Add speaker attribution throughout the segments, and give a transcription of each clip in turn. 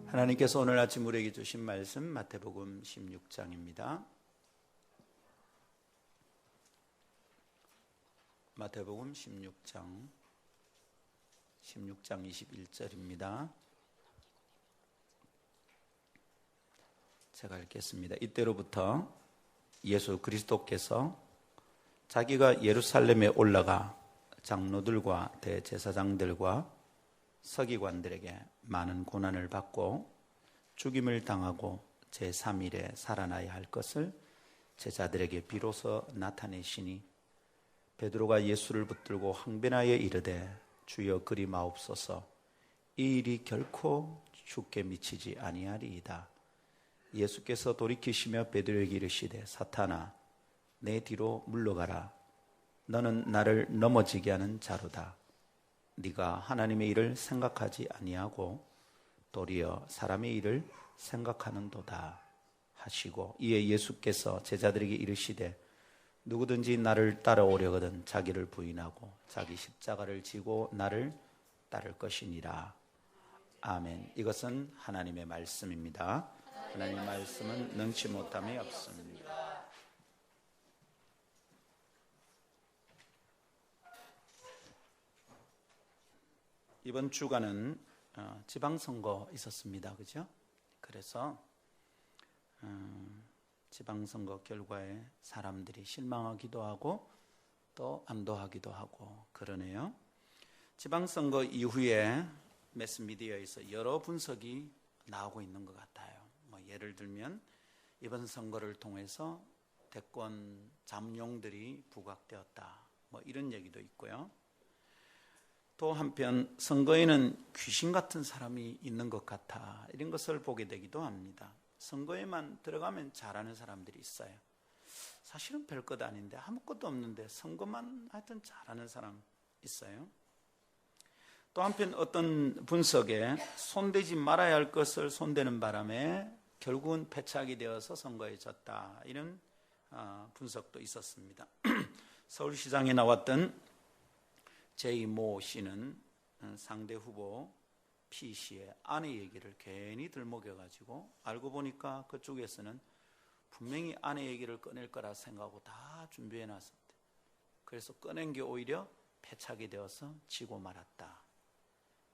Speaker 1: 하나님께서 오늘 아침 우리에게 주신 말씀 마태복음 16장입니다. 마태복음 16장 21절입니다. 제가 읽겠습니다. 이때로부터 예수 그리스도께서 자기가 예루살렘에 올라가 장로들과 대제사장들과 서기관들에게 많은 고난을 받고 죽임을 당하고 제3일에 살아나야 할 것을 제자들에게 비로소 나타내시니 베드로가 예수를 붙들고 항변하여 이르되 주여 그리 마옵소서 이 일이 결코 주께 미치지 아니하리이다. 예수께서 돌이키시며 베드로에게 이르시되 사탄아 내 뒤로 물러가라. 너는 나를 넘어지게 하는 자로다. 네가 하나님의 일을 생각하지 아니하고 도리어 사람의 일을 생각하는도다 하시고 이에 예수께서 제자들에게 이르시되 누구든지 나를 따라오려거든 자기를 부인하고 자기 십자가를 지고 나를 따를 것이니라. 아멘. 이것은 하나님의 말씀입니다. 하나님의 말씀은 능치 못함이 없습니다. 이번 주간은 지방선거 있었습니다. 그죠? 그래서 지방선거 결과에 사람들이 실망하기도 하고 또 안도하기도 하고 그러네요. 지방선거 이후에 매스미디어에서 여러 분석이 나오고 있는 것 같아요. 예를 들면 이번 선거를 통해서 대권 잠룡들이 부각되었다. 이런 얘기도 있고요. 또 한편 선거에는 귀신 같은 사람이 있는 것 같아 이런 것을 보게 되기도 합니다. 선거에만 들어가면 잘하는 사람들이 있어요. 사실은 별것 아닌데 아무것도 없는데 선거만 하여튼 잘하는 사람 있어요. 또 한편 어떤 분석에 손대지 말아야 할 것을 손대는 바람에 결국은 패착이 되어서 선거에 졌다 이런 분석도 있었습니다. 서울시장에 나왔던 제이모 씨는 상대 후보 P 씨의 아내 얘기를 괜히 들먹여가지고 알고 보니까 그쪽에서는 분명히 아내 얘기를 꺼낼 거라 생각하고 다 준비해놨었대. 그래서 꺼낸 게 오히려 패착이 되어서 지고 말았다.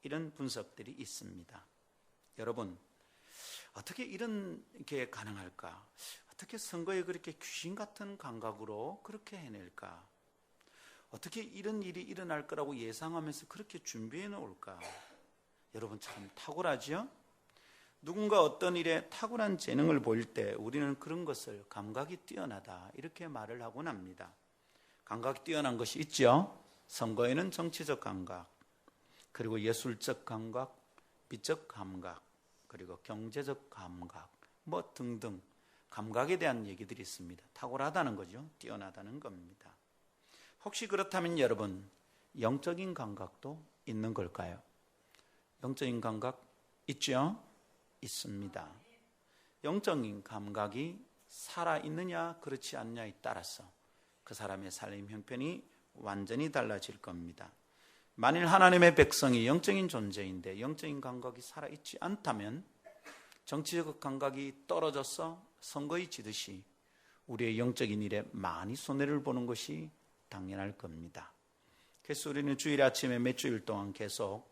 Speaker 1: 이런 분석들이 있습니다. 여러분, 어떻게 이런 게 가능할까? 어떻게 선거에 그렇게 귀신 같은 감각으로 그렇게 해낼까? 어떻게 이런 일이 일어날 거라고 예상하면서 그렇게 준비해 놓을까? 여러분 참 탁월하죠? 누군가 어떤 일에 탁월한 재능을 보일 때 우리는 그런 것을 감각이 뛰어나다 이렇게 말을 하곤 합니다. 감각이 뛰어난 것이 있죠. 선거에는 정치적 감각, 그리고 예술적 감각, 미적 감각, 그리고 경제적 감각 등등 감각에 대한 얘기들이 있습니다. 탁월하다는 거죠. 뛰어나다는 겁니다. 혹시 그렇다면 여러분 영적인 감각도 있는 걸까요? 영적인 감각 있죠? 있습니다. 영적인 감각이 살아있느냐 그렇지 않냐에 따라서 그 사람의 삶 형편이 완전히 달라질 겁니다. 만일 하나님의 백성이 영적인 존재인데 영적인 감각이 살아있지 않다면 정치적 감각이 떨어져서 선거에 지듯이 우리의 영적인 일에 많이 손해를 보는 것이 당연할 겁니다. 그래서 우리는 주일 아침에 몇 주일 동안 계속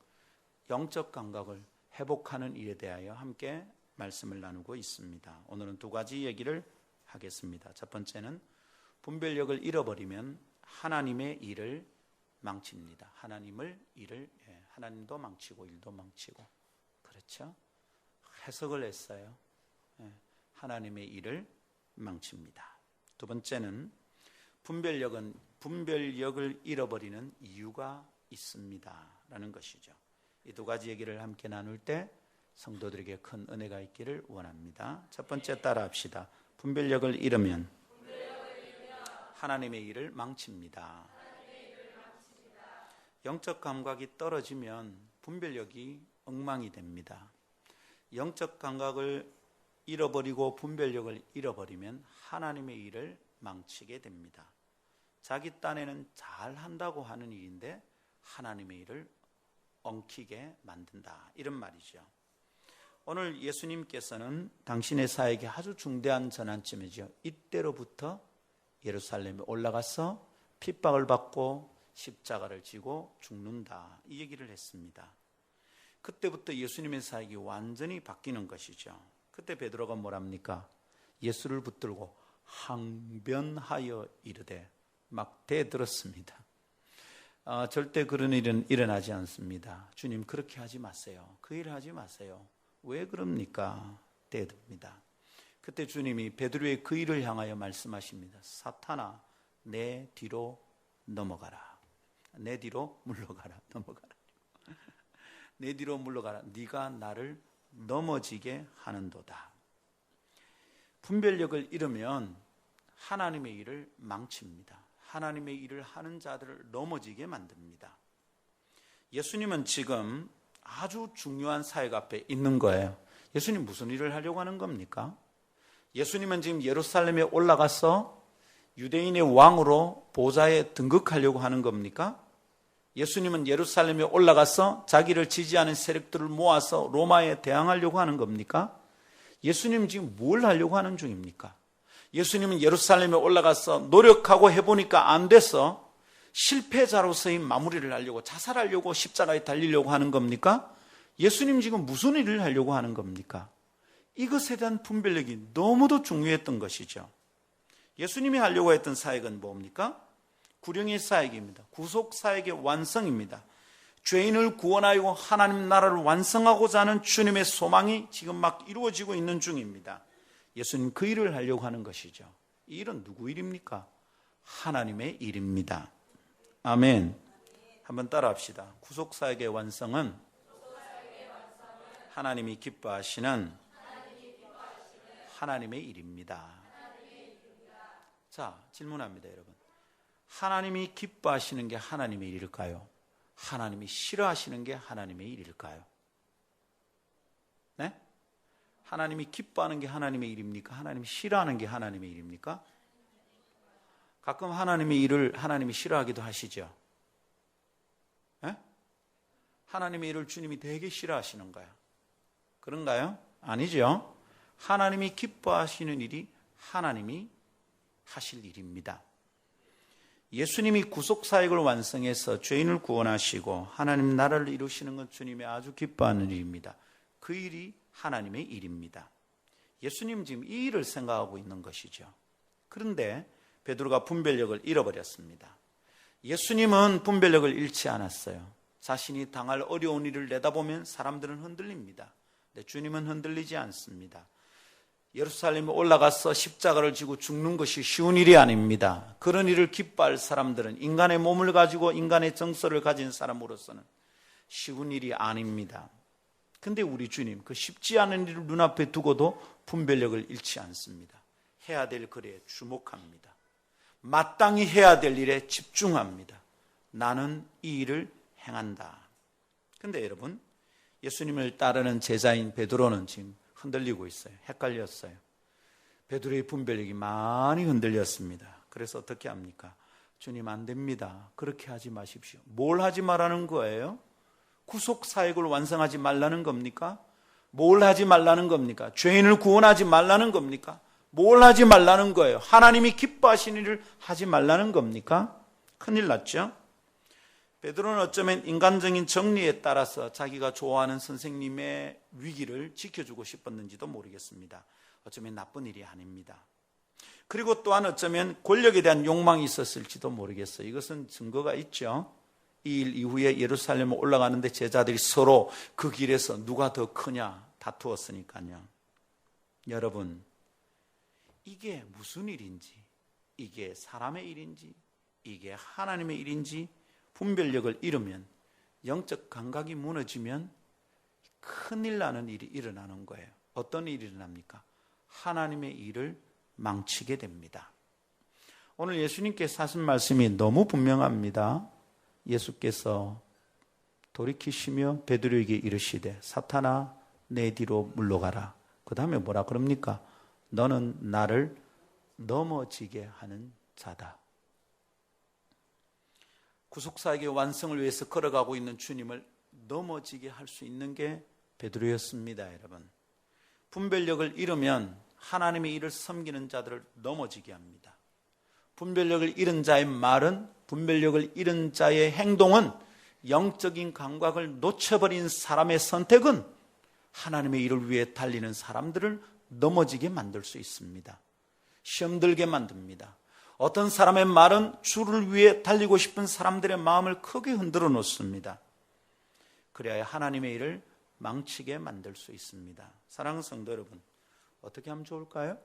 Speaker 1: 영적 감각을 회복하는 일에 대하여 함께 말씀을 나누고 있습니다. 오늘은 두 가지 얘기를 하겠습니다. 첫 번째는 분별력을 잃어버리면 하나님의 일을 망칩니다. 하나님도 망치고 일도 망치고 그렇죠? 해석을 했어요. 하나님의 일을 망칩니다. 두 번째는 분별력을 잃어버리는 이유가 있습니다 라는 것이죠. 이 두 가지 얘기를 함께 나눌 때 성도들에게 큰 은혜가 있기를 원합니다. 첫 번째 따라 합시다. 분별력을 잃으면 하나님의 일을 망칩니다. 영적 감각이 떨어지면 분별력이 엉망이 됩니다. 영적 감각을 잃어버리고 분별력을 잃어버리면 하나님의 일을 망치게 됩니다. 자기 딴에는 잘한다고 하는 일인데 하나님의 일을 엉키게 만든다 이런 말이죠. 오늘 예수님께서는 당신의 사역이 아주 중대한 전환점이죠. 이때로부터 예루살렘에 올라가서 핍박을 받고 십자가를 지고 죽는다, 이 얘기를 했습니다. 그때부터 예수님의 사역이 완전히 바뀌는 것이죠. 그때 베드로가 뭐랍니까? 예수를 붙들고 항변하여 이르되, 막 대들었습니다. 절대 그런 일은 일어나지 않습니다. 주님, 그렇게 하지 마세요. 그 일을 하지 마세요. 왜 그럽니까? 대듭니다. 그때 주님이 베드로의 그 일을 향하여 말씀하십니다. 사탄아, 내 뒤로 넘어가라. 내 뒤로 물러가라. 넘어가라. 내 뒤로 물러가라. 네가 나를 넘어지게 하는도다. 분별력을 잃으면 하나님의 일을 망칩니다. 하나님의 일을 하는 자들을 넘어지게 만듭니다. 예수님은 지금 아주 중요한 사역 앞에 있는 거예요. 예수님 무슨 일을 하려고 하는 겁니까? 예수님은 지금 예루살렘에 올라가서 유대인의 왕으로 보좌에 등극하려고 하는 겁니까? 예수님은 예루살렘에 올라가서 자기를 지지하는 세력들을 모아서 로마에 대항하려고 하는 겁니까? 예수님은 지금 뭘 하려고 하는 중입니까? 예수님은 예루살렘에 올라가서 노력하고 해보니까 안 돼서 실패자로서의 마무리를 하려고, 자살하려고, 십자가에 달리려고 하는 겁니까? 예수님 지금 무슨 일을 하려고 하는 겁니까? 이것에 대한 분별력이 너무도 중요했던 것이죠. 예수님이 하려고 했던 사역은 뭡니까? 구령의 사역입니다. 구속 사역의 완성입니다. 죄인을 구원하여 하나님 나라를 완성하고자 하는 주님의 소망이 지금 막 이루어지고 있는 중입니다. 예수님 그 일을 하려고 하는 것이죠. 이 일은 누구 일입니까? 하나님의 일입니다. 아멘. 한번 따라합시다. 구속 사역의 완성은 하나님이 기뻐하시는 하나님의 일입니다. 자, 질문합니다, 여러분. 하나님이 기뻐하시는 게 하나님의 일일까요? 하나님이 싫어하시는 게 하나님의 일일까요? 네? 하나님이 기뻐하는 게 하나님의 일입니까? 하나님이 싫어하는 게 하나님의 일입니까? 가끔 하나님의 일을 하나님이 싫어하기도 하시죠. 네? 하나님의 일을 주님이 되게 싫어하시는 거야. 그런가요? 아니죠. 하나님이 기뻐하시는 일이 하나님이 하실 일입니다. 예수님이 구속사역을 완성해서 죄인을 구원하시고 하나님 나라를 이루시는 건 주님이 아주 기뻐하는 일입니다. 그 일이 하나님의 일입니다. 예수님 지금 이 일을 생각하고 있는 것이죠. 그런데 베드로가 분별력을 잃어버렸습니다. 예수님은 분별력을 잃지 않았어요. 자신이 당할 어려운 일을 내다보면 사람들은 흔들립니다. 근데 주님은 흔들리지 않습니다. 예루살렘에 올라가서 십자가를 지고 죽는 것이 쉬운 일이 아닙니다. 그런 일을 기뻐할 사람들은, 인간의 몸을 가지고 인간의 정서를 가진 사람으로서는 쉬운 일이 아닙니다. 근데 우리 주님, 그 쉽지 않은 일을 눈앞에 두고도 분별력을 잃지 않습니다. 해야 될 일에 주목합니다. 마땅히 해야 될 일에 집중합니다. 나는 이 일을 행한다. 근데 여러분, 예수님을 따르는 제자인 베드로는 지금 흔들리고 있어요. 헷갈렸어요. 베드로의 분별력이 많이 흔들렸습니다. 그래서 어떻게 합니까? 주님, 안 됩니다. 그렇게 하지 마십시오. 뭘 하지 말라는 거예요? 구속 사역을 완성하지 말라는 겁니까? 뭘 하지 말라는 겁니까? 죄인을 구원하지 말라는 겁니까? 뭘 하지 말라는 거예요? 하나님이 기뻐하시는 일을 하지 말라는 겁니까? 큰일 났죠? 베드로는 어쩌면 인간적인 정리에 따라서 자기가 좋아하는 선생님의 위기를 지켜주고 싶었는지도 모르겠습니다. 어쩌면 나쁜 일이 아닙니다. 그리고 또한 어쩌면 권력에 대한 욕망이 있었을지도 모르겠어요. 이것은 증거가 있죠. 이 일 이후에 예루살렘에 올라가는데 제자들이 서로 그 길에서 누가 더 크냐 다투었으니까요. 여러분, 이게 무슨 일인지, 이게 사람의 일인지, 이게 하나님의 일인지 분별력을 잃으면, 영적 감각이 무너지면 큰일 나는 일이 일어나는 거예요. 어떤 일이 일어납니까? 하나님의 일을 망치게 됩니다. 오늘 예수님께서 하신 말씀이 너무 분명합니다. 예수께서 돌이키시며 베드로에게 이르시되 사탄아 내 뒤로 물러가라. 그 다음에 뭐라 그럽니까? 너는 나를 넘어지게 하는 자다. 구속사역의 완성을 위해서 걸어가고 있는 주님을 넘어지게 할 수 있는 게 베드로였습니다. 여러분, 분별력을 잃으면 하나님의 일을 섬기는 자들을 넘어지게 합니다. 분별력을 잃은 자의 말은, 분별력을 잃은 자의 행동은, 영적인 감각을 놓쳐버린 사람의 선택은 하나님의 일을 위해 달리는 사람들을 넘어지게 만들 수 있습니다. 시험 들게 만듭니다. 어떤 사람의 말은 주를 위해 달리고 싶은 사람들의 마음을 크게 흔들어 놓습니다. 그래야 하나님의 일을 망치게 만들 수 있습니다. 사랑하는 성도 여러분, 어떻게 하면 좋을까요?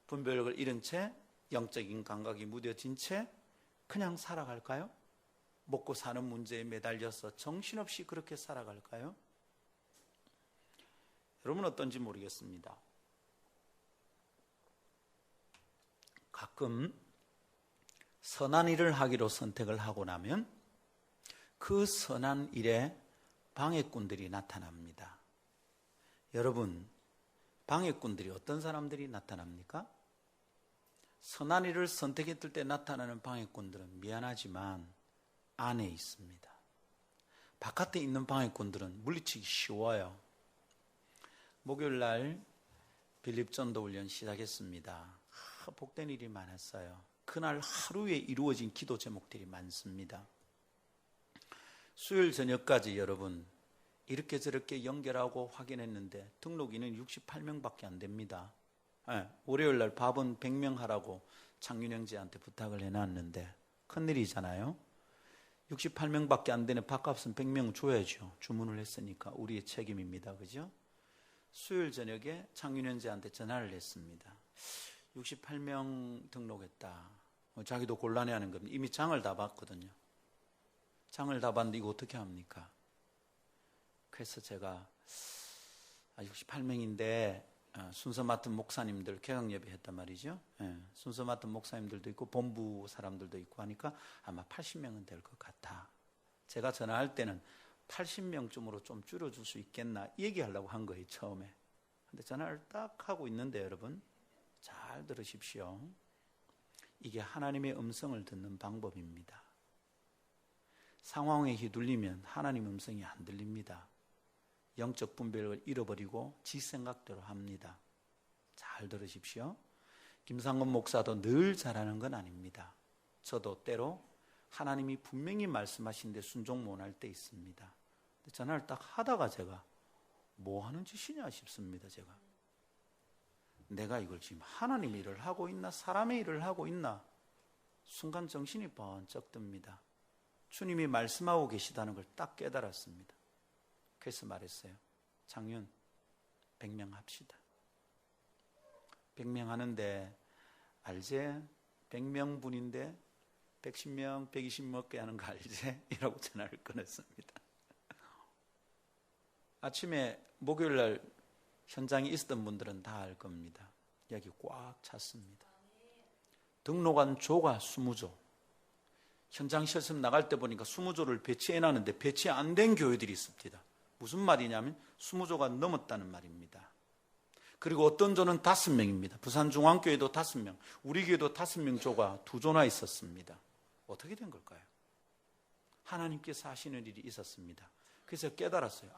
Speaker 1: 분별력을 잃은 채, 영적인 감각이 무뎌진 채 그냥 살아갈까요? 먹고 사는 문제에 매달려서 정신없이 그렇게 살아갈까요? 여러분 어떤지 모르겠습니다. 가끔 선한 일을 하기로 선택을 하고 나면 그 선한 일에 방해꾼들이 나타납니다. 여러분, 방해꾼들이 어떤 사람들이 나타납니까? 선한 일을 선택했을 때 나타나는 방해꾼들은 미안하지만 안에 있습니다. 바깥에 있는 방해꾼들은 물리치기 쉬워요. 목요일 날 빌립 전도 훈련 시작했습니다. 복된 일이 많았어요. 그날 하루에 이루어진 기도 제목들이 많습니다. 수요일 저녁까지 여러분 이렇게 저렇게 연결하고 확인했는데 등록인은 68명밖에 안 됩니다. 월요일 날 밥은 100명 하라고 창윤형제한테 부탁을 해놨는데 큰일이잖아요. 68명밖에 안 되는 밥값은 100명 줘야죠. 주문을 했으니까 우리의 책임입니다. 그죠? 수요일 저녁에 창윤형제한테 전화를 했습니다. 68명 등록했다. 자기도 곤란해하는 겁니다. 이미 장을 다 봤거든요. 장을 다 봤는데 이거 어떻게 합니까? 그래서 제가 68명인데 순서 맡은 목사님들 개강예배 했단 말이죠. 순서 맡은 목사님들도 있고 본부 사람들도 있고 하니까 아마 80명은 될 것 같아. 제가 전화할 때는 80명쯤으로 좀 줄여줄 수 있겠나 얘기하려고 한 거예요, 처음에. 근데 전화를 딱 하고 있는데 여러분 잘 들으십시오. 이게 하나님의 음성을 듣는 방법입니다. 상황에 휘둘리면 하나님 음성이 안 들립니다. 영적 분별을 잃어버리고 지 생각대로 합니다. 잘 들으십시오. 김상건 목사도 늘 잘하는 건 아닙니다. 저도 때로 하나님이 분명히 말씀하신 데 순종 못할 때 있습니다. 전화를 딱 하다가 제가 뭐 하는 짓이냐 싶습니다. 내가 이걸 지금 하나님 일을 하고 있나 사람의 일을 하고 있나 순간 정신이 번쩍 듭니다. 주님이 말씀하고 계시다는 걸 딱 깨달았습니다. 그래서 말했어요. 장윤 100명 합시다. 100명 하는데 알지? 100명 분인데 110명 120명 먹게 하는 거 알지? 이라고 전화를 끊었습니다. 아침에 목요일 날 현장에 있었던 분들은 다 알 겁니다. 여기 꽉 찼습니다. 등록한 조가 20조. 현장 실습 나갈 때 보니까 20조를 배치해놨는데 배치 안 된 교회들이 있습니다. 무슨 말이냐면 20조가 넘었다는 말입니다. 그리고 어떤 조는 5명입니다. 부산중앙교회도 5명, 우리 교회도 5명 조가 2조나 있었습니다. 어떻게 된 걸까요? 하나님께서 하시는 일이 있었습니다. 그래서 깨달았어요.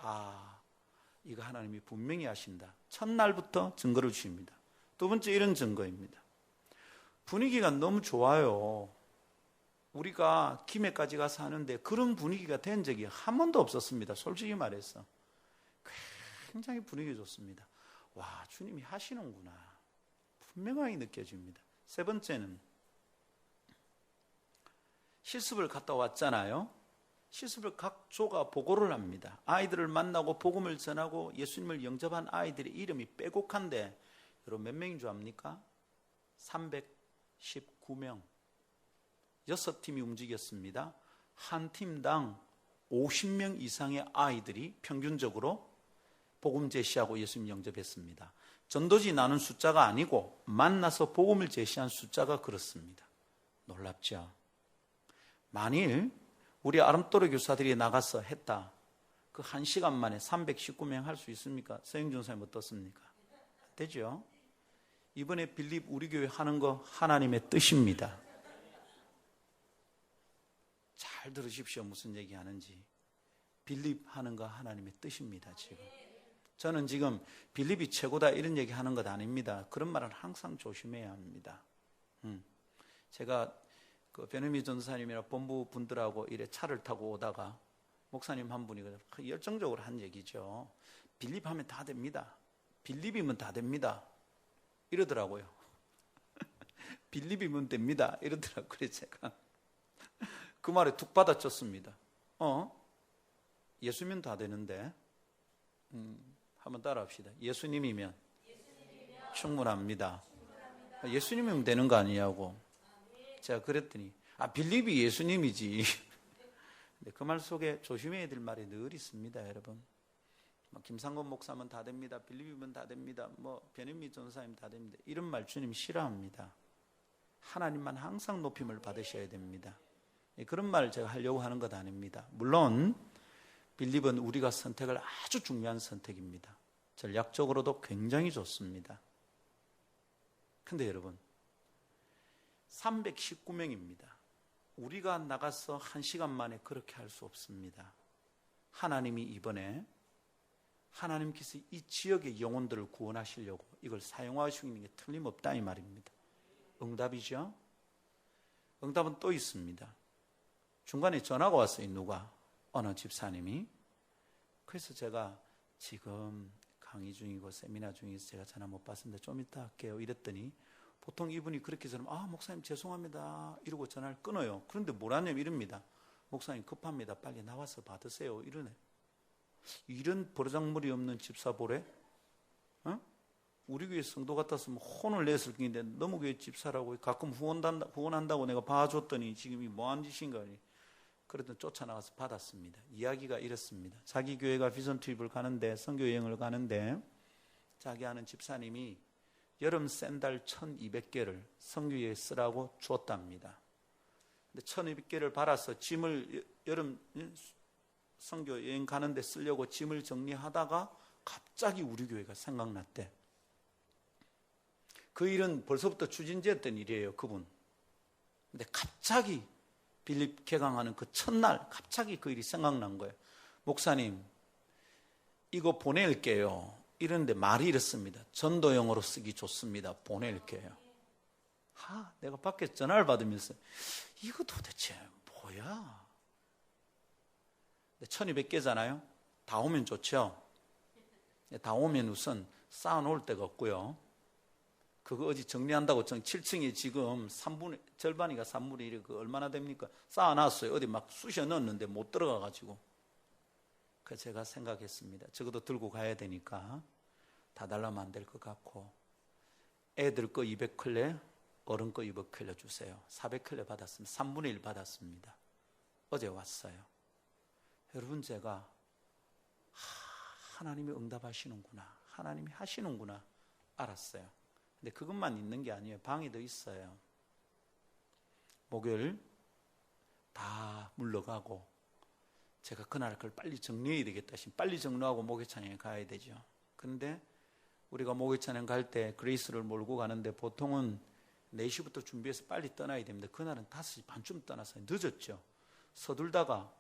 Speaker 1: 이거 하나님이 분명히 하신다. 첫날부터 증거를 주십니다. 두 번째 이런 증거입니다. 분위기가 너무 좋아요. 우리가 김해까지 가서 하는데 그런 분위기가 된 적이 한 번도 없었습니다. 솔직히 말해서. 굉장히 분위기 좋습니다. 와, 주님이 하시는구나. 분명하게 느껴집니다. 세 번째는 실습을 갔다 왔잖아요. 실습을 각 조가 보고를 합니다. 아이들을 만나고 복음을 전하고 예수님을 영접한 아이들의 이름이 빼곡한데 여러분 몇 명인 줄 압니까? 319명. 6팀이 움직였습니다. 한 팀당 50명 이상의 아이들이 평균적으로 복음 제시하고 예수님 영접했습니다. 전도지 나눈 숫자가 아니고 만나서 복음을 제시한 숫자가 그렇습니다. 놀랍죠? 만일 우리 아름토르 교사들이 나가서 했다. 그 1시간 만에 319명 할 수 있습니까? 서영준 선생님 어떻습니까? 되죠? 이번에 빌립 우리 교회 하는 거 하나님의 뜻입니다. 잘 들으십시오. 무슨 얘기 하는지. 빌립 하는 거 하나님의 뜻입니다. 지금 저는 지금 빌립이 최고다 이런 얘기 하는 것 아닙니다. 그런 말은 항상 조심해야 합니다. 제가 그 변은미 전사님이나 본부 분들하고 이래 차를 타고 오다가 목사님 한 분이 열정적으로 한 얘기죠. 빌립 하면 다 됩니다. 빌립이면 다 됩니다. 이러더라고요. 빌립이면 됩니다. 이러더라고요. 그래서 제가 그 말에 툭 받아쳤습니다. 예수면 다 되는데 한번 따라합시다. 예수님이면 충분합니다. 예수님이면 되는 거 아니냐고 제가 그랬더니 빌립이 예수님이지. 그 말 속에 조심해야 될 말이 늘 있습니다. 여러분, 김상건 목사면 다 됩니다. 빌립이면 다 됩니다. 변은미 전사님 다 됩니다. 이런 말 주님 싫어합니다. 하나님만 항상 높임을 받으셔야 됩니다. 그런 말 제가 하려고 하는 것 아닙니다. 물론 빌립은 우리가 선택을 아주 중요한 선택입니다. 전략적으로도 굉장히 좋습니다. 근데 여러분, 319명입니다. 우리가 나가서 1시간 만에 그렇게 할 수 없습니다. 하나님이 이번에 하나님께서 이 지역의 영혼들을 구원하시려고 이걸 사용하시는 게 틀림없다 이 말입니다. 응답이죠? 응답은 또 있습니다. 중간에 전화가 왔어요. 누가? 어느 집사님이. 그래서 제가 지금 강의 중이고 세미나 중이서 제가 전화 못 받습니다. 좀 이따 할게요. 이랬더니 보통 이분이 그렇게 저는 목사님 죄송합니다 이러고 전화를 끊어요. 그런데 뭐라냐면 이럽니다. 목사님 급합니다. 빨리 나와서 받으세요. 이러네. 이런 버르장머리 없는 집사보래? 우리 교회 성도 같았으면 혼을 냈을 텐데 너무 교회 집사라고 가끔 후원한다고 내가 봐줬더니 지금 이 뭐한 짓인가. 그랬더니 쫓아나가서 받았습니다. 이야기가 이렇습니다. 자기 교회가 비전 투입을 가는데 선교 여행을 가는데 자기 아는 집사님이 여름 샌들 1200개를 선교에 쓰라고 줬답니다. 근데 1200개를 받아서 짐을 여름 선교 여행 가는데 쓰려고 짐을 정리하다가 갑자기 우리 교회가 생각났대. 그 일은 벌써부터 추진되었던 일이에요. 그분. 근데 갑자기 빌립 개강하는 그 첫날 갑자기 그 일이 생각난 거예요. 목사님 이거 보낼게요. 이런데 말이 이렇습니다. 전도용으로 쓰기 좋습니다. 보낼게요. 내가 밖에 전화를 받으면서 이거 도대체 뭐야? 1200개잖아요. 다 오면 좋죠. 다 오면 우선 쌓아놓을 데가 없고요. 그거 어디 정리한다고 7층에 지금 절반이가 3분의 1이 그 얼마나 됩니까? 쌓아놨어요. 어디 막 쑤셔 넣었는데 못 들어가가지고. 그래서 제가 생각했습니다. 적어도 들고 가야 되니까 다 달라면 안 될 것 같고 애들 거 200클레, 어른 거 200클레 주세요. 400클레 받았습니다. 3분의 1 받았습니다. 어제 왔어요. 여러분 제가 하나님이 응답하시는구나. 하나님이 하시는구나 알았어요. 근데 그것만 있는 게 아니에요. 방이 더 있어요. 목요일 다 물러가고 제가 그날 그걸 빨리 정리해야 되겠다 싶으면 빨리 정리하고 목요 찬양에 가야 되죠. 그런데 우리가 목요 찬양 갈 때 그레이스를 몰고 가는데 보통은 4시부터 준비해서 빨리 떠나야 됩니다. 그날은 5시 반쯤 떠나서 늦었죠. 서둘다가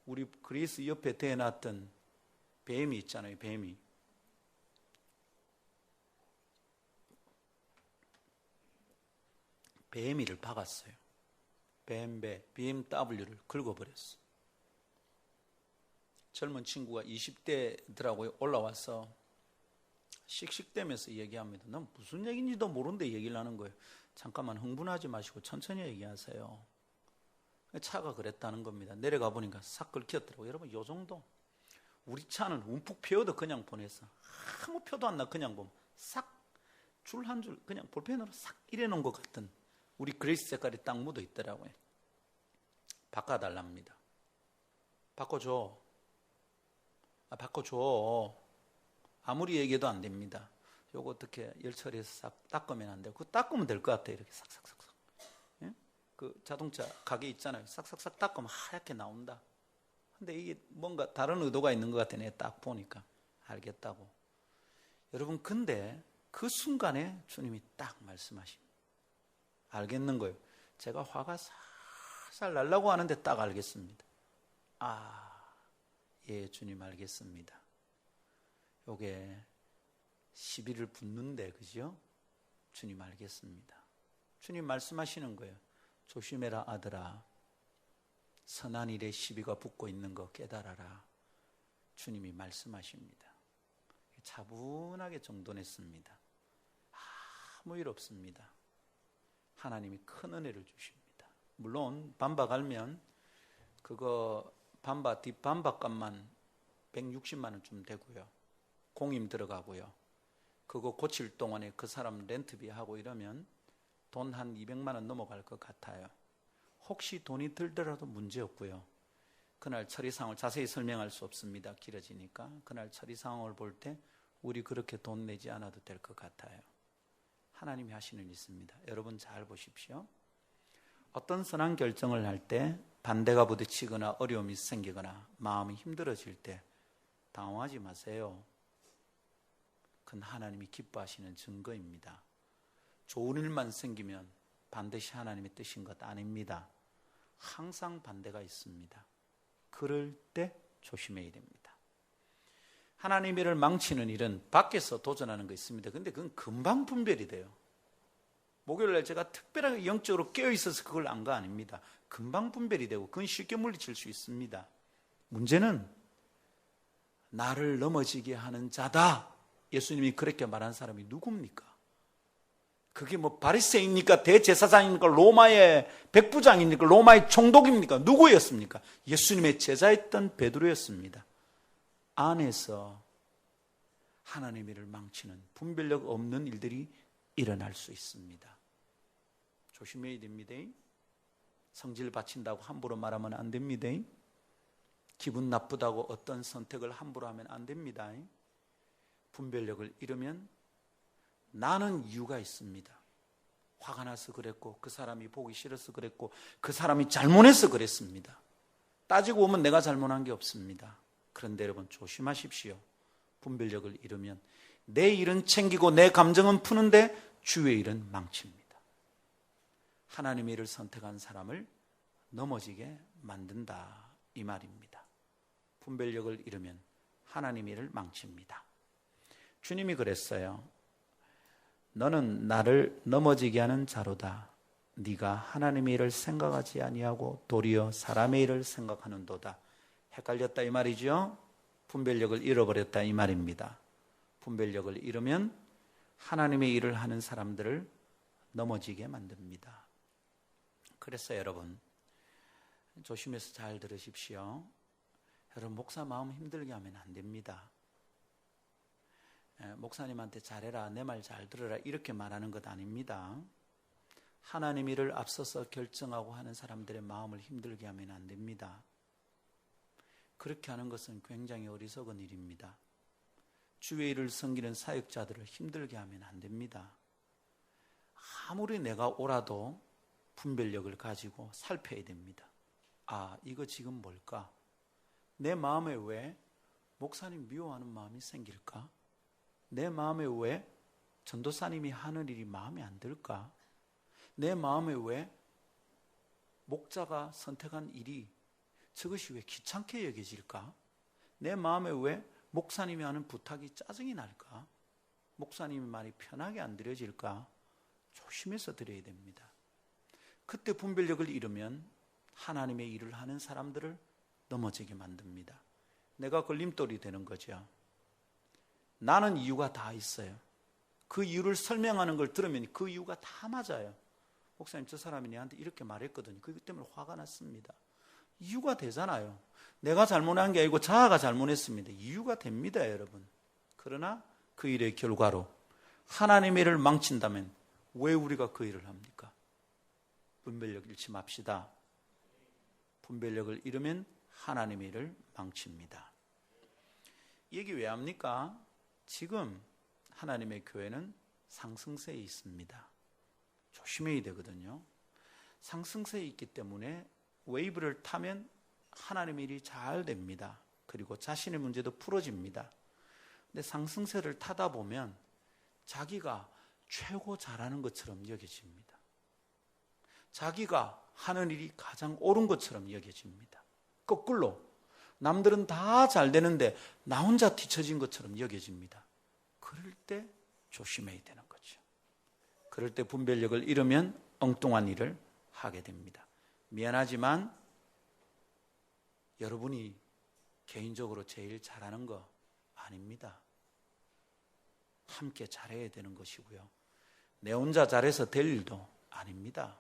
Speaker 1: 우리 그레이스 옆에 대해놨던 뱀이 있잖아요. 뱀이를 박았어요. BMW를 긁어버렸어. 젊은 친구가 20대더라고요. 올라와서 씩씩대면서 얘기합니다. 난 무슨 얘기인지도 모르는데 얘기를 하는 거예요. 잠깐만 흥분하지 마시고 천천히 얘기하세요. 차가 그랬다는 겁니다. 내려가 보니까 싹 긁혔더라고요. 여러분 요 정도. 우리 차는 움푹 패어도 그냥 보냈어. 아무 표도 안 나. 그냥 보면 싹 줄 한 줄 그냥 볼펜으로 싹 이래놓은 것 같은 우리 그레이스 색깔이 딱 묻어 있더라고요. 바꿔달랍니다. 바꿔줘. 바꿔줘. 아무리 얘기해도 안 됩니다. 요거 어떻게 열처리해서 싹 닦으면 안 돼요. 그거 닦으면 될 것 같아요. 이렇게 싹싹싹. 예? 그 자동차 가게 있잖아요. 싹싹싹 닦으면 하얗게 나온다. 근데 이게 뭔가 다른 의도가 있는 것 같아. 내가 딱 보니까 알겠다고. 여러분 근데 그 순간에 주님이 딱 말씀하십니다. 알겠는 거예요. 제가 화가 살살 날라고 하는데 딱 알겠습니다. 예, 주님 알겠습니다. 요게 시비를 붙는데, 그죠? 주님 알겠습니다. 주님 말씀하시는 거예요. 조심해라 아들아. 선한 일에 시비가 붙고 있는 거 깨달아라. 주님이 말씀하십니다. 차분하게 정돈했습니다. 아무 일 없습니다. 하나님이 큰 은혜를 주십니다. 물론 반박 알면 그거 반박 뒷반박값만 160만 원쯤 되고요. 공임 들어가고요. 그거 고칠 동안에 그 사람 렌트비 하고 이러면 돈 한 200만 원 넘어갈 것 같아요. 혹시 돈이 들더라도 문제없고요. 그날 처리 상황을 자세히 설명할 수 없습니다. 길어지니까. 그날 처리 상황을 볼 때 우리 그렇게 돈 내지 않아도 될 것 같아요. 하나님이 하시는 일 있습니다. 여러분 잘 보십시오. 어떤 선한 결정을 할 때 반대가 부딪히거나 어려움이 생기거나 마음이 힘들어질 때 당황하지 마세요. 그건 하나님이 기뻐하시는 증거입니다. 좋은 일만 생기면 반드시 하나님의 뜻인 것 아닙니다. 항상 반대가 있습니다. 그럴 때 조심해야 됩니다. 하나님의 일을 망치는 일은 밖에서 도전하는 거 있습니다. 근데 그건 금방 분별이 돼요. 목요일날 제가 특별하게 영적으로 깨어있어서 그걸 안 거 아닙니다. 금방 분별이 되고 그건 쉽게 물리칠 수 있습니다. 문제는 나를 넘어지게 하는 자다. 예수님이 그렇게 말한 사람이 누굽니까? 그게 뭐 바리새인입니까? 대제사장입니까? 로마의 백부장입니까? 로마의 총독입니까? 누구였습니까? 예수님의 제자였던 베드로였습니다. 안에서 하나님의 일을 망치는 분별력 없는 일들이 일어날 수 있습니다. 조심해야 됩니다. 성질 바친다고 함부로 말하면 안 됩니다. 기분 나쁘다고 어떤 선택을 함부로 하면 안 됩니다. 분별력을 잃으면 나는 이유가 있습니다. 화가 나서 그랬고 그 사람이 보기 싫어서 그랬고 그 사람이 잘못해서 그랬습니다. 따지고 보면 내가 잘못한 게 없습니다. 그런데 여러분 조심하십시오. 분별력을 잃으면 내 일은 챙기고 내 감정은 푸는데 주의 일은 망칩니다. 하나님의 일을 선택한 사람을 넘어지게 만든다 이 말입니다. 분별력을 잃으면 하나님의 일을 망칩니다. 주님이 그랬어요. 너는 나를 넘어지게 하는 자로다. 네가 하나님의 일을 생각하지 아니하고 도리어 사람의 일을 생각하는도다. 헷갈렸다 이 말이죠. 분별력을 잃어버렸다 이 말입니다. 분별력을 잃으면 하나님의 일을 하는 사람들을 넘어지게 만듭니다. 그래서 여러분 조심해서 잘 들으십시오. 여러분 목사 마음 힘들게 하면 안 됩니다. 목사님한테 잘해라, 내 말 잘 들어라 이렇게 말하는 것 아닙니다. 하나님 일을 앞서서 결정하고 하는 사람들의 마음을 힘들게 하면 안 됩니다. 그렇게 하는 것은 굉장히 어리석은 일입니다. 주의 일을 섬기는 사역자들을 힘들게 하면 안 됩니다. 아무리 내가 옳아도 분별력을 가지고 살펴야 됩니다. 아, 이거 지금 뭘까? 내 마음에 왜 목사님 미워하는 마음이 생길까? 내 마음에 왜 전도사님이 하는 일이 마음에 안 들까? 내 마음에 왜 목자가 선택한 일이 저것이 왜 귀찮게 여겨질까? 내 마음에 왜 목사님이 하는 부탁이 짜증이 날까? 목사님의 말이 편하게 안 들어질까? 조심해서 드려야 됩니다. 그때 분별력을 잃으면 하나님의 일을 하는 사람들을 넘어지게 만듭니다. 내가 걸림돌이 되는 거죠. 나는 이유가 다 있어요. 그 이유를 설명하는 걸 들으면 그 이유가 다 맞아요. 목사님 저 사람이 내한테 이렇게 말했거든요. 그것 때문에 화가 났습니다. 이유가 되잖아요. 내가 잘못한 게 아니고 자아가 잘못했습니다. 이유가 됩니다, 여러분. 그러나 그 일의 결과로 하나님의 일을 망친다면 왜 우리가 그 일을 합니까? 분별력 잃지 맙시다. 분별력을 잃으면 하나님의 일을 망칩니다. 이 얘기 왜 합니까? 지금 하나님의 교회는 상승세에 있습니다. 조심해야 되거든요. 상승세에 있기 때문에 웨이브를 타면 하나님의 일이 잘 됩니다. 그리고 자신의 문제도 풀어집니다. 근데 상승세를 타다 보면 자기가 최고 잘하는 것처럼 여겨집니다. 자기가 하는 일이 가장 옳은 것처럼 여겨집니다. 거꾸로 남들은 다 잘 되는데 나 혼자 뒤처진 것처럼 여겨집니다. 그럴 때 조심해야 되는 거죠. 그럴 때 분별력을 잃으면 엉뚱한 일을 하게 됩니다. 미안하지만 여러분이 개인적으로 제일 잘하는 거 아닙니다. 함께 잘해야 되는 것이고요. 내 혼자 잘해서 될 일도 아닙니다.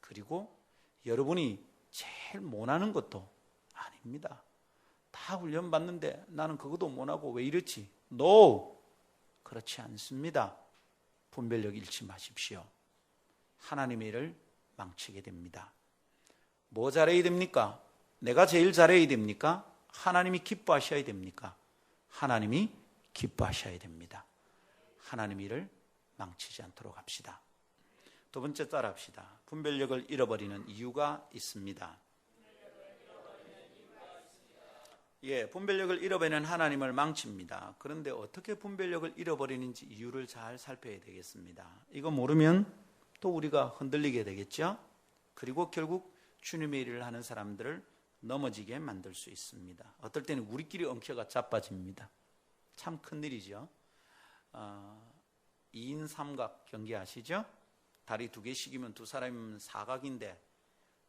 Speaker 1: 그리고 여러분이 제일 못하는 것도 아닙니다. 다 훈련 받는데 나는 그것도 못하고 왜 이렇지? No! 그렇지 않습니다. 분별력 잃지 마십시오. 하나님의 일을 망치게 됩니다. 뭐 잘해야 됩니까? 내가 제일 잘해야 됩니까? 하나님이 기뻐하셔야 됩니까? 하나님이 기뻐하셔야 됩니다. 하나님의 일을 망치지 않도록 합시다. 두 번째 따라합시다. 분별력을 잃어버리는 이유가 있습니다. 분별력을 잃어버리는 하나님을 망칩니다. 그런데 어떻게 분별력을 잃어버리는지 이유를 잘 살펴야 되겠습니다. 이거 모르면 또 우리가 흔들리게 되겠죠. 그리고 결국 주님의 일을 하는 사람들을 넘어지게 만들 수 있습니다. 어떨 때는 우리끼리 엉켜가 자빠집니다. 참 큰일이죠. 2인 삼각 경기 아시죠? 다리 2개씩이면 두 사람이면 사각인데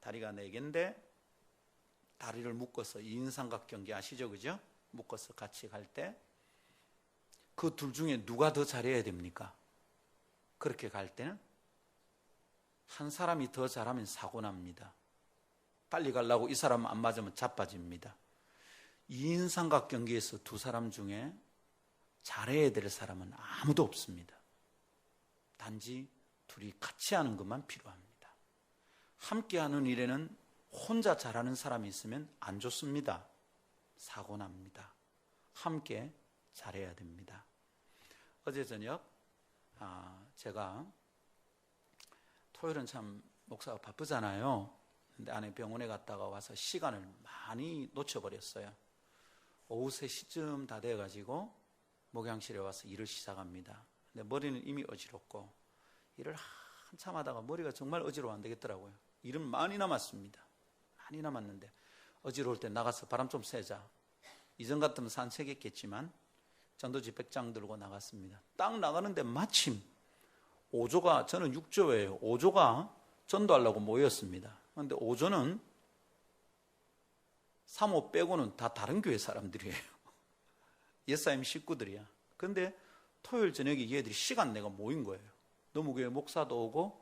Speaker 1: 다리가 4개인데 다리를 묶어서 2인 삼각 경기 아시죠? 그죠? 묶어서 같이 갈 때 그 둘 중에 누가 더 잘해야 됩니까? 그렇게 갈 때는 한 사람이 더 잘하면 사고 납니다. 빨리 가려고 이 사람 안 맞으면 자빠집니다. 2인 삼각 경기에서 두 사람 중에 잘해야 될 사람은 아무도 없습니다. 단지 둘이 같이 하는 것만 필요합니다. 함께 하는 일에는 혼자 잘하는 사람이 있으면 안 좋습니다. 사고 납니다. 함께 잘해야 됩니다. 어제 저녁 제가 토요일은 참 목사가 바쁘잖아요. 근데 아내 병원에 갔다가 와서 시간을 많이 놓쳐버렸어요. 오후 3시쯤 다 돼가지고 목양실에 와서 일을 시작합니다. 근데 머리는 이미 어지럽고 일을 한참 하다가 머리가 정말 어지러워 안 되겠더라고요. 일은 많이 남았습니다. 많이 남았는데 어지러울 때 나가서 바람 좀 쐬자. 이전 같으면 산책했겠지만 전도지100장 들고 나갔습니다. 딱 나가는데 마침 5조가, 저는 6조예요. 5조가 전도하려고 모였습니다. 그런데 5조는 3호 빼고는 다 다른 교회 사람들이에요. 옛사임 식구들이야. 근데 토요일 저녁에 얘들이 시간 내가 모인 거예요. 너무교회 목사도 오고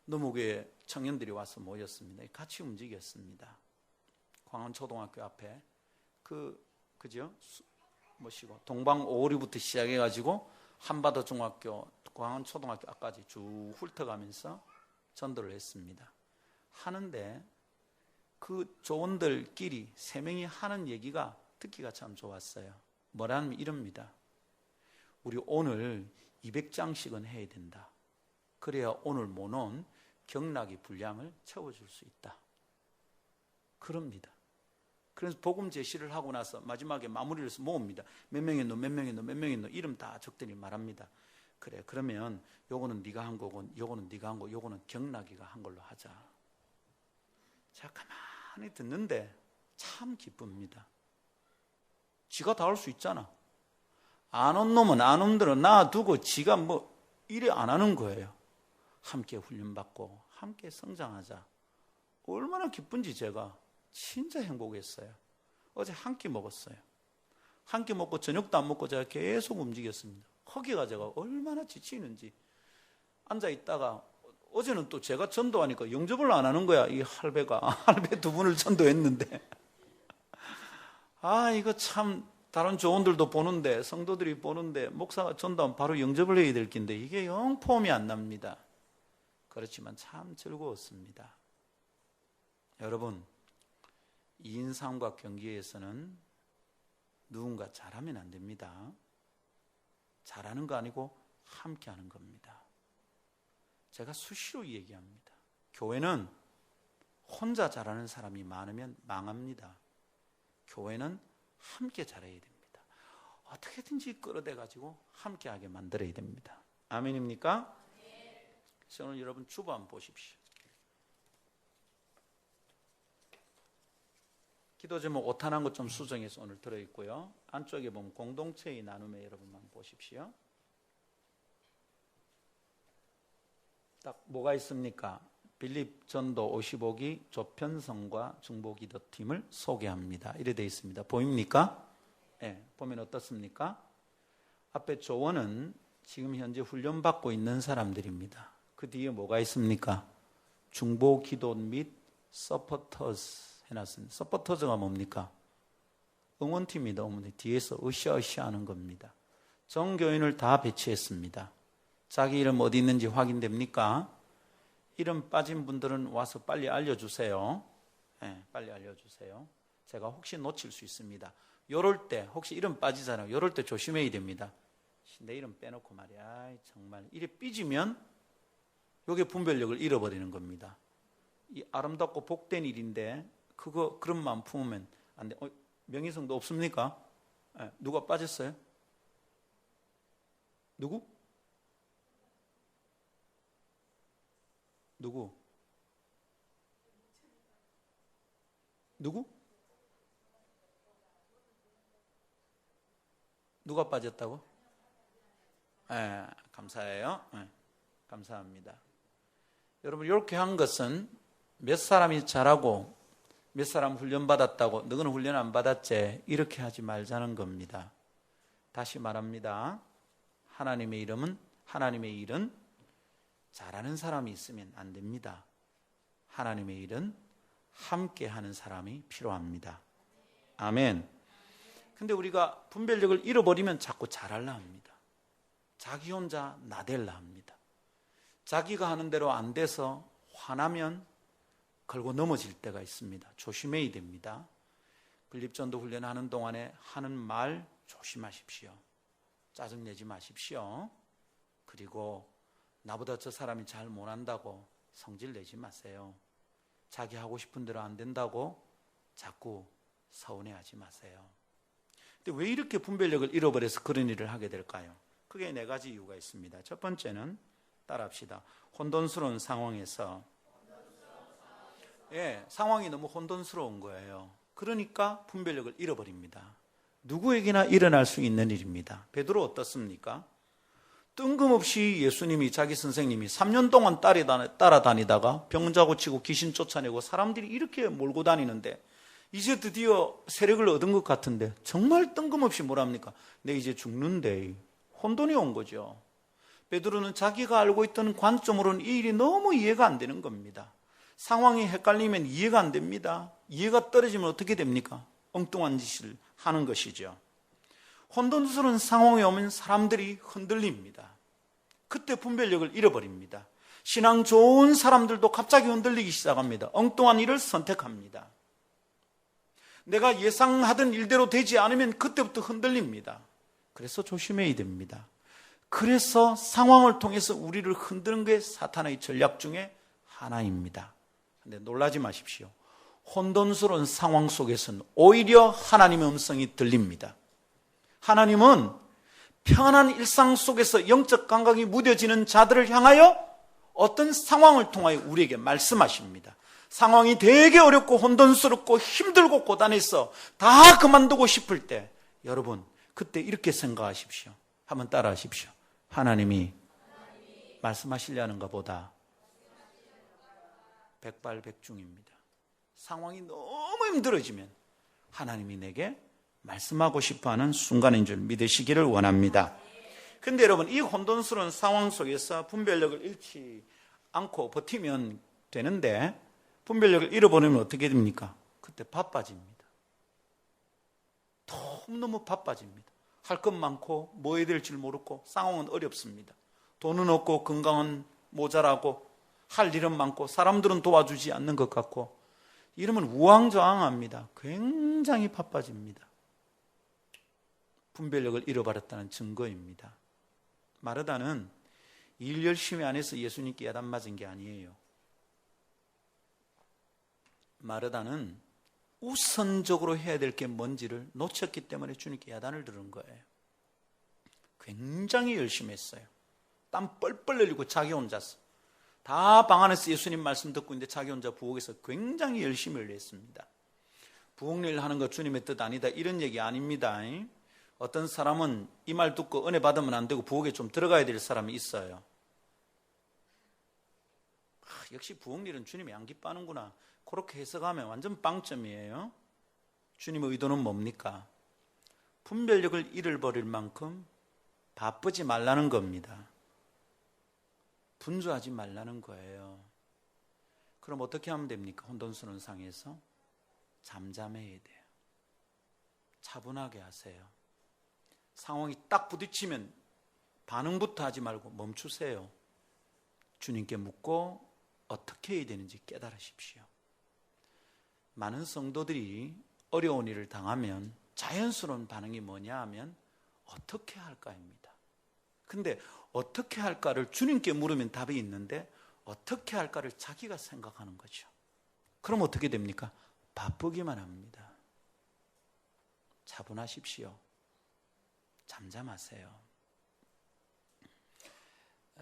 Speaker 1: 너무교회 청년들이 와서 모였습니다. 같이 움직였습니다. 광안초등학교 앞에 그죠? 뭐시고 동방 오리부터 시작해가지고 한바다 중학교, 광안초등학교 앞까지 쭉 훑어가면서 전도를 했습니다. 하는데 그 조원들끼리 3명이 하는 얘기가 듣기가 참 좋았어요. 뭐라면 이럽니다. 우리 오늘 200장씩은 해야 된다. 그래야 오늘 모놓은 경락이 분량을 채워줄 수 있다. 그럽니다. 그래서 복음 제시를 하고 나서 마지막에 마무리를 해서 모읍니다. 몇 명이 너, 몇 명이 너, 몇 명이 너 이름 다 적더니 말합니다. 그래, 그러면 요거는 네가 한 거고 요거는 네가 한 거고 요거는 경락이가 한 걸로 하자. 제가 가만히 듣는데 참 기쁩니다. 지가 다 할 수 있잖아. 안 온 놈은 안 온대로 놔두고 지가 뭐 일을 안 하는 거예요. 함께 훈련받고 함께 성장하자. 얼마나 기쁜지 제가 진짜 행복했어요. 어제 한 끼 먹었어요. 한 끼 먹고 저녁도 안 먹고 제가 계속 움직였습니다. 허기가 제가 얼마나 지치는지. 앉아있다가 어제는 또 제가 전도하니까 영접을 안 하는 거야. 이 할배가. 할배 2분을 전도했는데 이거 참 다른 조원들도 보는데 성도들이 보는데 목사가 전도하면 바로 영접을 해야 될 텐데 이게 영 폼이 안 납니다. 그렇지만 참 즐거웠습니다. 여러분 2인 삼각 경기에서는 누군가 잘하면 안 됩니다. 잘하는 거 아니고 함께 하는 겁니다. 제가 수시로 얘기합니다. 교회는 혼자 잘하는 사람이 많으면 망합니다. 교회는 함께 잘해야 됩니다. 어떻게든지 끌어대가지고 함께하게 만들어야 됩니다. 아멘입니까? 그래서 오늘 여러분 주보 한번 보십시오. 기도 제목 오탄한 것 좀 수정해서 오늘 들어있고요. 안쪽에 보면 공동체의 나눔에 여러분만 보십시오. 딱 뭐가 있습니까? 빌립 전도 55기 조편성과 중보기도팀을 소개합니다. 이래 되어 있습니다. 보입니까? 네, 보면 어떻습니까? 앞에 조원은 지금 현재 훈련받고 있는 사람들입니다. 그 뒤에 뭐가 있습니까? 중보기도 및 서포터즈 해놨습니다. 서포터즈가 뭡니까? 응원팀입니다. 뒤에서 으쌰으쌰 하는 겁니다. 정교인을 다 배치했습니다. 자기 이름 어디 있는지 확인됩니까? 이름 빠진 분들은 와서 빨리 알려주세요. 네, 빨리 알려주세요. 제가 혹시 놓칠 수 있습니다. 요럴 때 혹시 이름 빠지잖아요. 요럴 때 조심해야 됩니다. 내 이름 빼놓고 말이야. 정말 이래 삐지면 요게 분별력을 잃어버리는 겁니다. 이 아름답고 복된 일인데 그런 마음 품으면 안 돼. 명희성도 없습니까? 네, 누가 빠졌어요? 누구? 누가 빠졌다고? 네, 감사해요. 네, 감사합니다. 여러분 이렇게 한 것은 몇 사람이 잘하고 몇 사람 훈련받았다고 너는 훈련 안 받았지 이렇게 하지 말자는 겁니다. 다시 말합니다. 하나님의 일은 잘하는 사람이 있으면 안 됩니다. 하나님의 일은 함께 하는 사람이 필요합니다. 아멘. 근데 우리가 분별력을 잃어버리면 자꾸 잘하려 합니다. 자기 혼자 나댈라 합니다. 자기가 하는 대로 안 돼서 화나면 걸고 넘어질 때가 있습니다. 조심해야 됩니다. 빌립전도 훈련하는 동안에 하는 말 조심하십시오. 짜증내지 마십시오. 그리고 나보다 저 사람이 잘 못한다고 성질 내지 마세요. 자기 하고 싶은 대로 안 된다고 자꾸 서운해하지 마세요. 근데 왜 이렇게 분별력을 잃어버려서 그런 일을 하게 될까요? 크게 4가지 이유가 있습니다. 첫 번째는 따라합시다. 혼돈스러운 상황에서 상황이 너무 혼돈스러운 거예요. 그러니까 분별력을 잃어버립니다. 누구에게나 일어날 수 있는 일입니다. 베드로 어떻습니까? 뜬금없이 예수님이 자기 선생님이 3년 동안 따라다니다가 병자 고치고 귀신 쫓아내고 사람들이 이렇게 몰고 다니는데 이제 드디어 세력을 얻은 것 같은데 정말 뜬금없이 뭐랍니까? 내 이제 죽는데 혼돈이 온 거죠. 베드로는 자기가 알고 있던 관점으로는 이 일이 너무 이해가 안 되는 겁니다. 상황이 헷갈리면 이해가 안 됩니다. 이해가 떨어지면 어떻게 됩니까? 엉뚱한 짓을 하는 것이죠. 혼돈스러운 상황이 오면 사람들이 흔들립니다. 그때 분별력을 잃어버립니다. 신앙 좋은 사람들도 갑자기 흔들리기 시작합니다. 엉뚱한 일을 선택합니다. 내가 예상하던 일대로 되지 않으면 그때부터 흔들립니다. 그래서 조심해야 됩니다. 그래서 상황을 통해서 우리를 흔드는 게 사탄의 전략 중에 하나입니다. 근데 놀라지 마십시오. 혼돈스러운 상황 속에서는 오히려 하나님의 음성이 들립니다. 하나님은 편안한 일상 속에서 영적 감각이 무뎌지는 자들을 향하여 어떤 상황을 통하여 우리에게 말씀하십니다. 상황이 되게 어렵고 혼돈스럽고 힘들고 고단해서 다 그만두고 싶을 때 여러분 그때 이렇게 생각하십시오. 한번 따라 하십시오. 하나님이 말씀하시려는가 보다 백발백중입니다. 상황이 너무 힘들어지면 하나님이 내게 말씀하고 싶어하는 순간인 줄 믿으시기를 원합니다. 근데 여러분 이 혼돈스러운 상황 속에서 분별력을 잃지 않고 버티면 되는데 분별력을 잃어버리면 어떻게 됩니까? 그때 바빠집니다. 너무 바빠집니다. 할 것 많고 뭐 해야 될지 모르고 상황은 어렵습니다. 돈은 없고 건강은 모자라고 할 일은 많고 사람들은 도와주지 않는 것 같고 이러면 우왕좌왕합니다. 굉장히 바빠집니다. 분별력을 잃어버렸다는 증거입니다. 마르다는 일 열심히 안 해서 예수님께 야단 맞은 게 아니에요. 마르다는 우선적으로 해야 될 게 뭔지를 놓쳤기 때문에 주님께 야단을 들은 거예요. 굉장히 열심히 했어요. 땀 뻘뻘 흘리고 자기 혼자서 다 방 안에서 예수님 말씀 듣고 있는데 자기 혼자 부엌에서 굉장히 열심히 했습니다. 부엌일 하는 거 주님의 뜻 아니다 이런 얘기 아닙니다. 어떤 사람은 이 말 듣고 은혜 받으면 안 되고 부엌에 좀 들어가야 될 사람이 있어요. 역시 부엌일은 주님이 안 기뻐하는구나. 그렇게 해석하면 완전 빵점이에요. 주님의 의도는 뭡니까? 분별력을 잃어버릴 만큼 바쁘지 말라는 겁니다. 분주하지 말라는 거예요. 그럼 어떻게 하면 됩니까? 혼돈순원상에서 잠잠해야 돼요. 차분하게 하세요. 상황이 딱 부딪히면 반응부터 하지 말고 멈추세요. 주님께 묻고 어떻게 해야 되는지 깨달으십시오. 많은 성도들이 어려운 일을 당하면 자연스러운 반응이 뭐냐 하면 어떻게 할까입니다. 근데 어떻게 할까를 주님께 물으면 답이 있는데 어떻게 할까를 자기가 생각하는 거죠. 그럼 어떻게 됩니까? 바쁘기만 합니다. 차분하십시오. 잠잠하세요.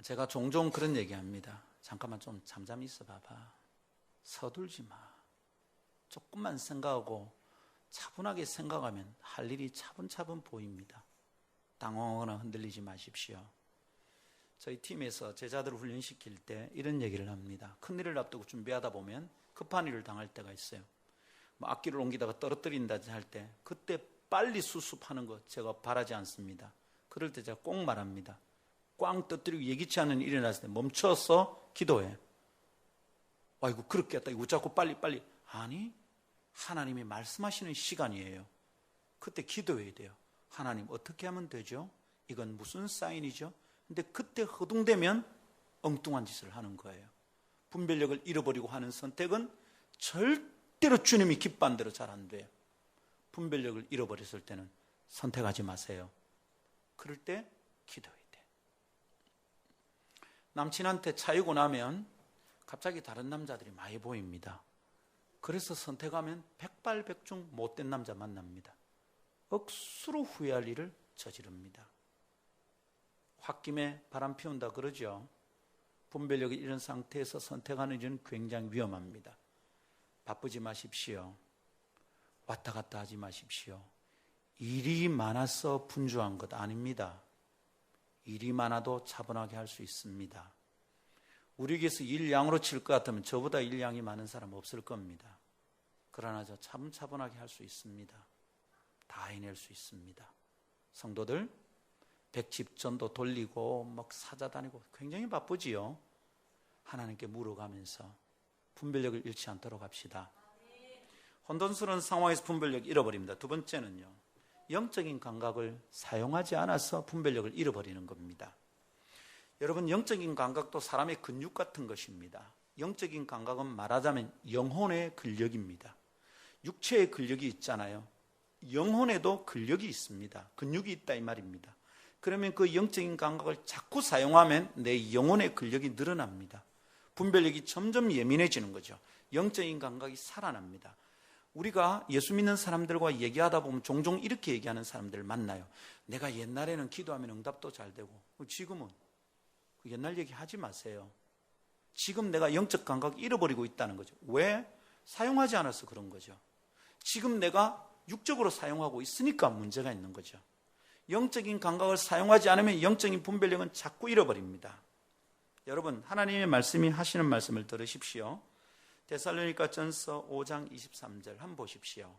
Speaker 1: 제가 종종 그런 얘기합니다. 잠깐만 좀 잠잠히 있어 봐봐. 서둘지 마. 조금만 생각하고 차분하게 생각하면 할 일이 차분차분 보입니다. 당황하거나 흔들리지 마십시오. 저희 팀에서 제자들을 훈련시킬 때 이런 얘기를 합니다. 큰일을 앞두고 준비하다 보면 급한 일을 당할 때가 있어요. 뭐 악기를 옮기다가 떨어뜨린다 할 때 그때 빨리 수습하는 거 제가 바라지 않습니다. 그럴 때 제가 꼭 말합니다. 꽝 터뜨리고 예기치 않은 일이 났을 때 멈춰서 기도해. 아이고 그렇게 했다. 이거 자꾸 빨리. 아니 하나님이 말씀하시는 시간이에요. 그때 기도해야 돼요. 하나님 어떻게 하면 되죠? 이건 무슨 사인이죠? 근데 그때 허둥대면 엉뚱한 짓을 하는 거예요. 분별력을 잃어버리고 하는 선택은 절대로 주님이 기뻐한 대로 잘 안 돼요. 분별력을 잃어버렸을 때는 선택하지 마세요. 그럴 때 기도해야 돼. 남친한테 차이고 나면 갑자기 다른 남자들이 많이 보입니다. 그래서 선택하면 백발백중 못된 남자 만납니다. 억수로 후회할 일을 저지릅니다. 홧김에 바람 피운다 그러죠. 분별력이 이런 상태에서 선택하는 일은 굉장히 위험합니다. 바쁘지 마십시오. 왔다 갔다 하지 마십시오. 일이 많아서 분주한 것 아닙니다. 일이 많아도 차분하게 할 수 있습니다. 우리에게서 일 양으로 칠 것 같으면 저보다 일 양이 많은 사람 없을 겁니다. 그러나 저 차분하게 할 수 있습니다. 다 해낼 수 있습니다. 성도들 백집전도 돌리고 막 사자 다니고 굉장히 바쁘지요. 하나님께 물어가면서 분별력을 잃지 않도록 합시다. 혼돈스러운 상황에서 분별력 잃어버립니다. 두 번째는요, 영적인 감각을 사용하지 않아서 분별력을 잃어버리는 겁니다. 여러분, 영적인 감각도 사람의 근육 같은 것입니다. 영적인 감각은 말하자면 영혼의 근력입니다. 육체의 근력이 있잖아요. 영혼에도 근력이 있습니다. 근육이 있다 이 말입니다. 그러면 그 영적인 감각을 자꾸 사용하면 내 영혼의 근력이 늘어납니다. 분별력이 점점 예민해지는 거죠. 영적인 감각이 살아납니다. 우리가 예수 믿는 사람들과 얘기하다 보면 종종 이렇게 얘기하는 사람들을 만나요. 내가 옛날에는 기도하면 응답도 잘 되고 지금은 옛날 얘기 하지 마세요. 지금 내가 영적 감각을 잃어버리고 있다는 거죠. 왜? 사용하지 않아서 그런 거죠. 지금 내가 육적으로 사용하고 있으니까 문제가 있는 거죠. 영적인 감각을 사용하지 않으면 영적인 분별력은 자꾸 잃어버립니다. 여러분, 하나님의 말씀이 하시는 말씀을 들으십시오. 데살로니가 전서 5장 23절 한번 보십시오.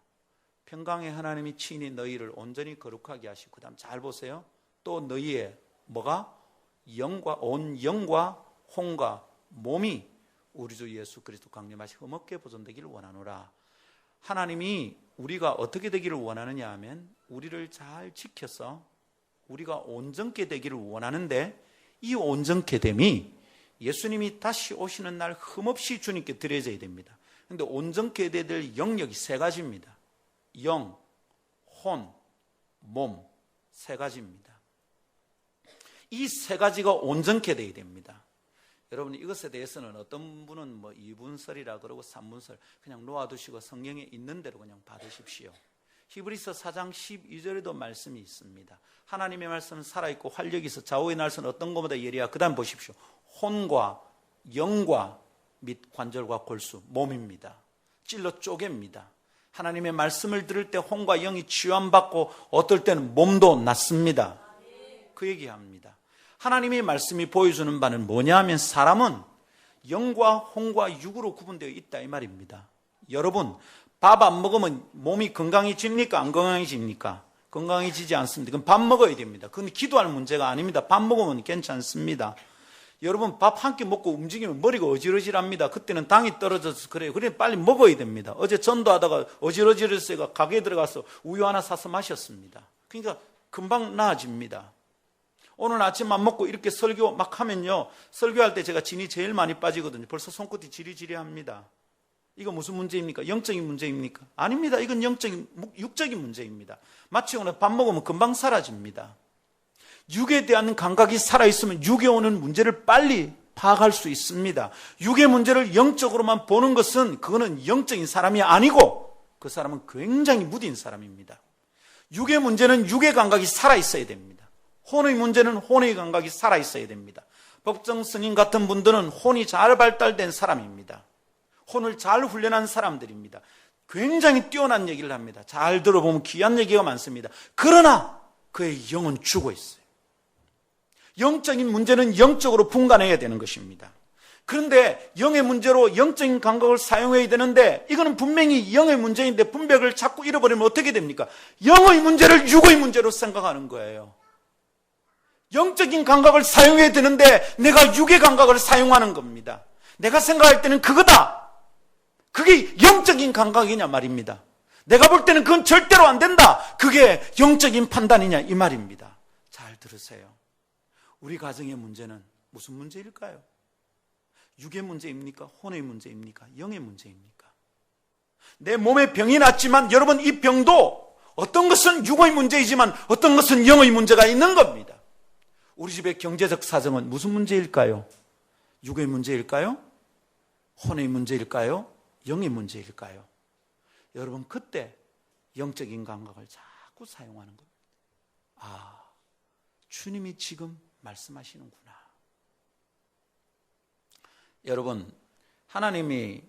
Speaker 1: 평강의 하나님이 친히 너희를 온전히 거룩하게 하시고, 그 다음 잘 보세요. 또 너희의 뭐가? 온 영과 혼과 몸이 우리 주 예수 그리스도 강림하시 흠없게 보존되기를 원하노라. 하나님이 우리가 어떻게 되기를 원하느냐 하면 우리를 잘 지켜서 우리가 온전케 되기를 원하는데, 이 온전케 됨이 예수님이 다시 오시는 날 흠없이 주님께 드려져야 됩니다. 그런데 온전케 될 영역이 세 가지입니다. 영, 혼, 몸, 세 가지입니다. 이 세 가지가 온전케 되어야 됩니다. 여러분, 이것에 대해서는 어떤 분은 뭐 2분설이라 그러고 3분설 그냥 놓아두시고 성경에 있는 대로 그냥 받으십시오. 히브리서 4장 12절에도 말씀이 있습니다. 하나님의 말씀은 살아있고 활력이 있어 좌우의 날선 어떤 것보다 예리하고, 그 다음 보십시오. 혼과 영과 및 관절과 골수, 몸입니다. 찔러 쪼갭니다. 하나님의 말씀을 들을 때 혼과 영이 치유함받고 어떨 때는 몸도 낫습니다. 그 얘기합니다. 하나님의 말씀이 보여주는 바는 뭐냐 하면 사람은 영과 혼과 육으로 구분되어 있다 이 말입니다. 여러분, 밥 안 먹으면 몸이 건강해집니까? 안 건강해집니까? 건강해지지 않습니다. 그럼 밥 먹어야 됩니다. 그건 기도할 문제가 아닙니다. 밥 먹으면 괜찮습니다. 여러분, 밥 한 끼 먹고 움직이면 머리가 어지러지랍니다. 그때는 당이 떨어져서 그래요. 그래 빨리 먹어야 됩니다. 어제 전도하다가 어지러지랬어요. 가게에 들어가서 우유 하나 사서 마셨습니다. 그러니까 금방 나아집니다. 오늘 아침 안 먹고 이렇게 설교 막 하면요, 설교할 때 제가 진이 제일 많이 빠지거든요. 벌써 손끝이 지리지리합니다. 이거 무슨 문제입니까? 영적인 문제입니까? 아닙니다. 이건 육적인 문제입니다. 마치 오늘 밥 먹으면 금방 사라집니다. 육에 대한 감각이 살아있으면 육에 오는 문제를 빨리 파악할 수 있습니다. 육의 문제를 영적으로만 보는 것은 그거는 영적인 사람이 아니고 그 사람은 굉장히 무딘 사람입니다. 육의 문제는 육의 감각이 살아있어야 됩니다. 혼의 문제는 혼의 감각이 살아있어야 됩니다. 법정 스님 같은 분들은 혼이 잘 발달된 사람입니다. 혼을 잘 훈련한 사람들입니다. 굉장히 뛰어난 얘기를 합니다. 잘 들어보면 귀한 얘기가 많습니다. 그러나 그의 영은 죽어 있어요. 영적인 문제는 영적으로 분간해야 되는 것입니다. 그런데 영의 문제로 영적인 감각을 사용해야 되는데 이거는 분명히 영의 문제인데 분별을 자꾸 잃어버리면 어떻게 됩니까? 영의 문제를 육의 문제로 생각하는 거예요. 영적인 감각을 사용해야 되는데 내가 육의 감각을 사용하는 겁니다. 내가 생각할 때는 그거다. 그게 영적인 감각이냐 말입니다. 내가 볼 때는 그건 절대로 안 된다. 그게 영적인 판단이냐 이 말입니다. 잘 들으세요. 우리 가정의 문제는 무슨 문제일까요? 육의 문제입니까? 혼의 문제입니까? 영의 문제입니까? 내 몸에 병이 났지만 여러분 이 병도 어떤 것은 육의 문제이지만 어떤 것은 영의 문제가 있는 겁니다. 우리 집의 경제적 사정은 무슨 문제일까요? 육의 문제일까요? 혼의 문제일까요? 영의 문제일까요? 여러분 그때 영적인 감각을 자꾸 사용하는 겁니다. 아, 주님이 지금 말씀하시는구나. 여러분, 하나님의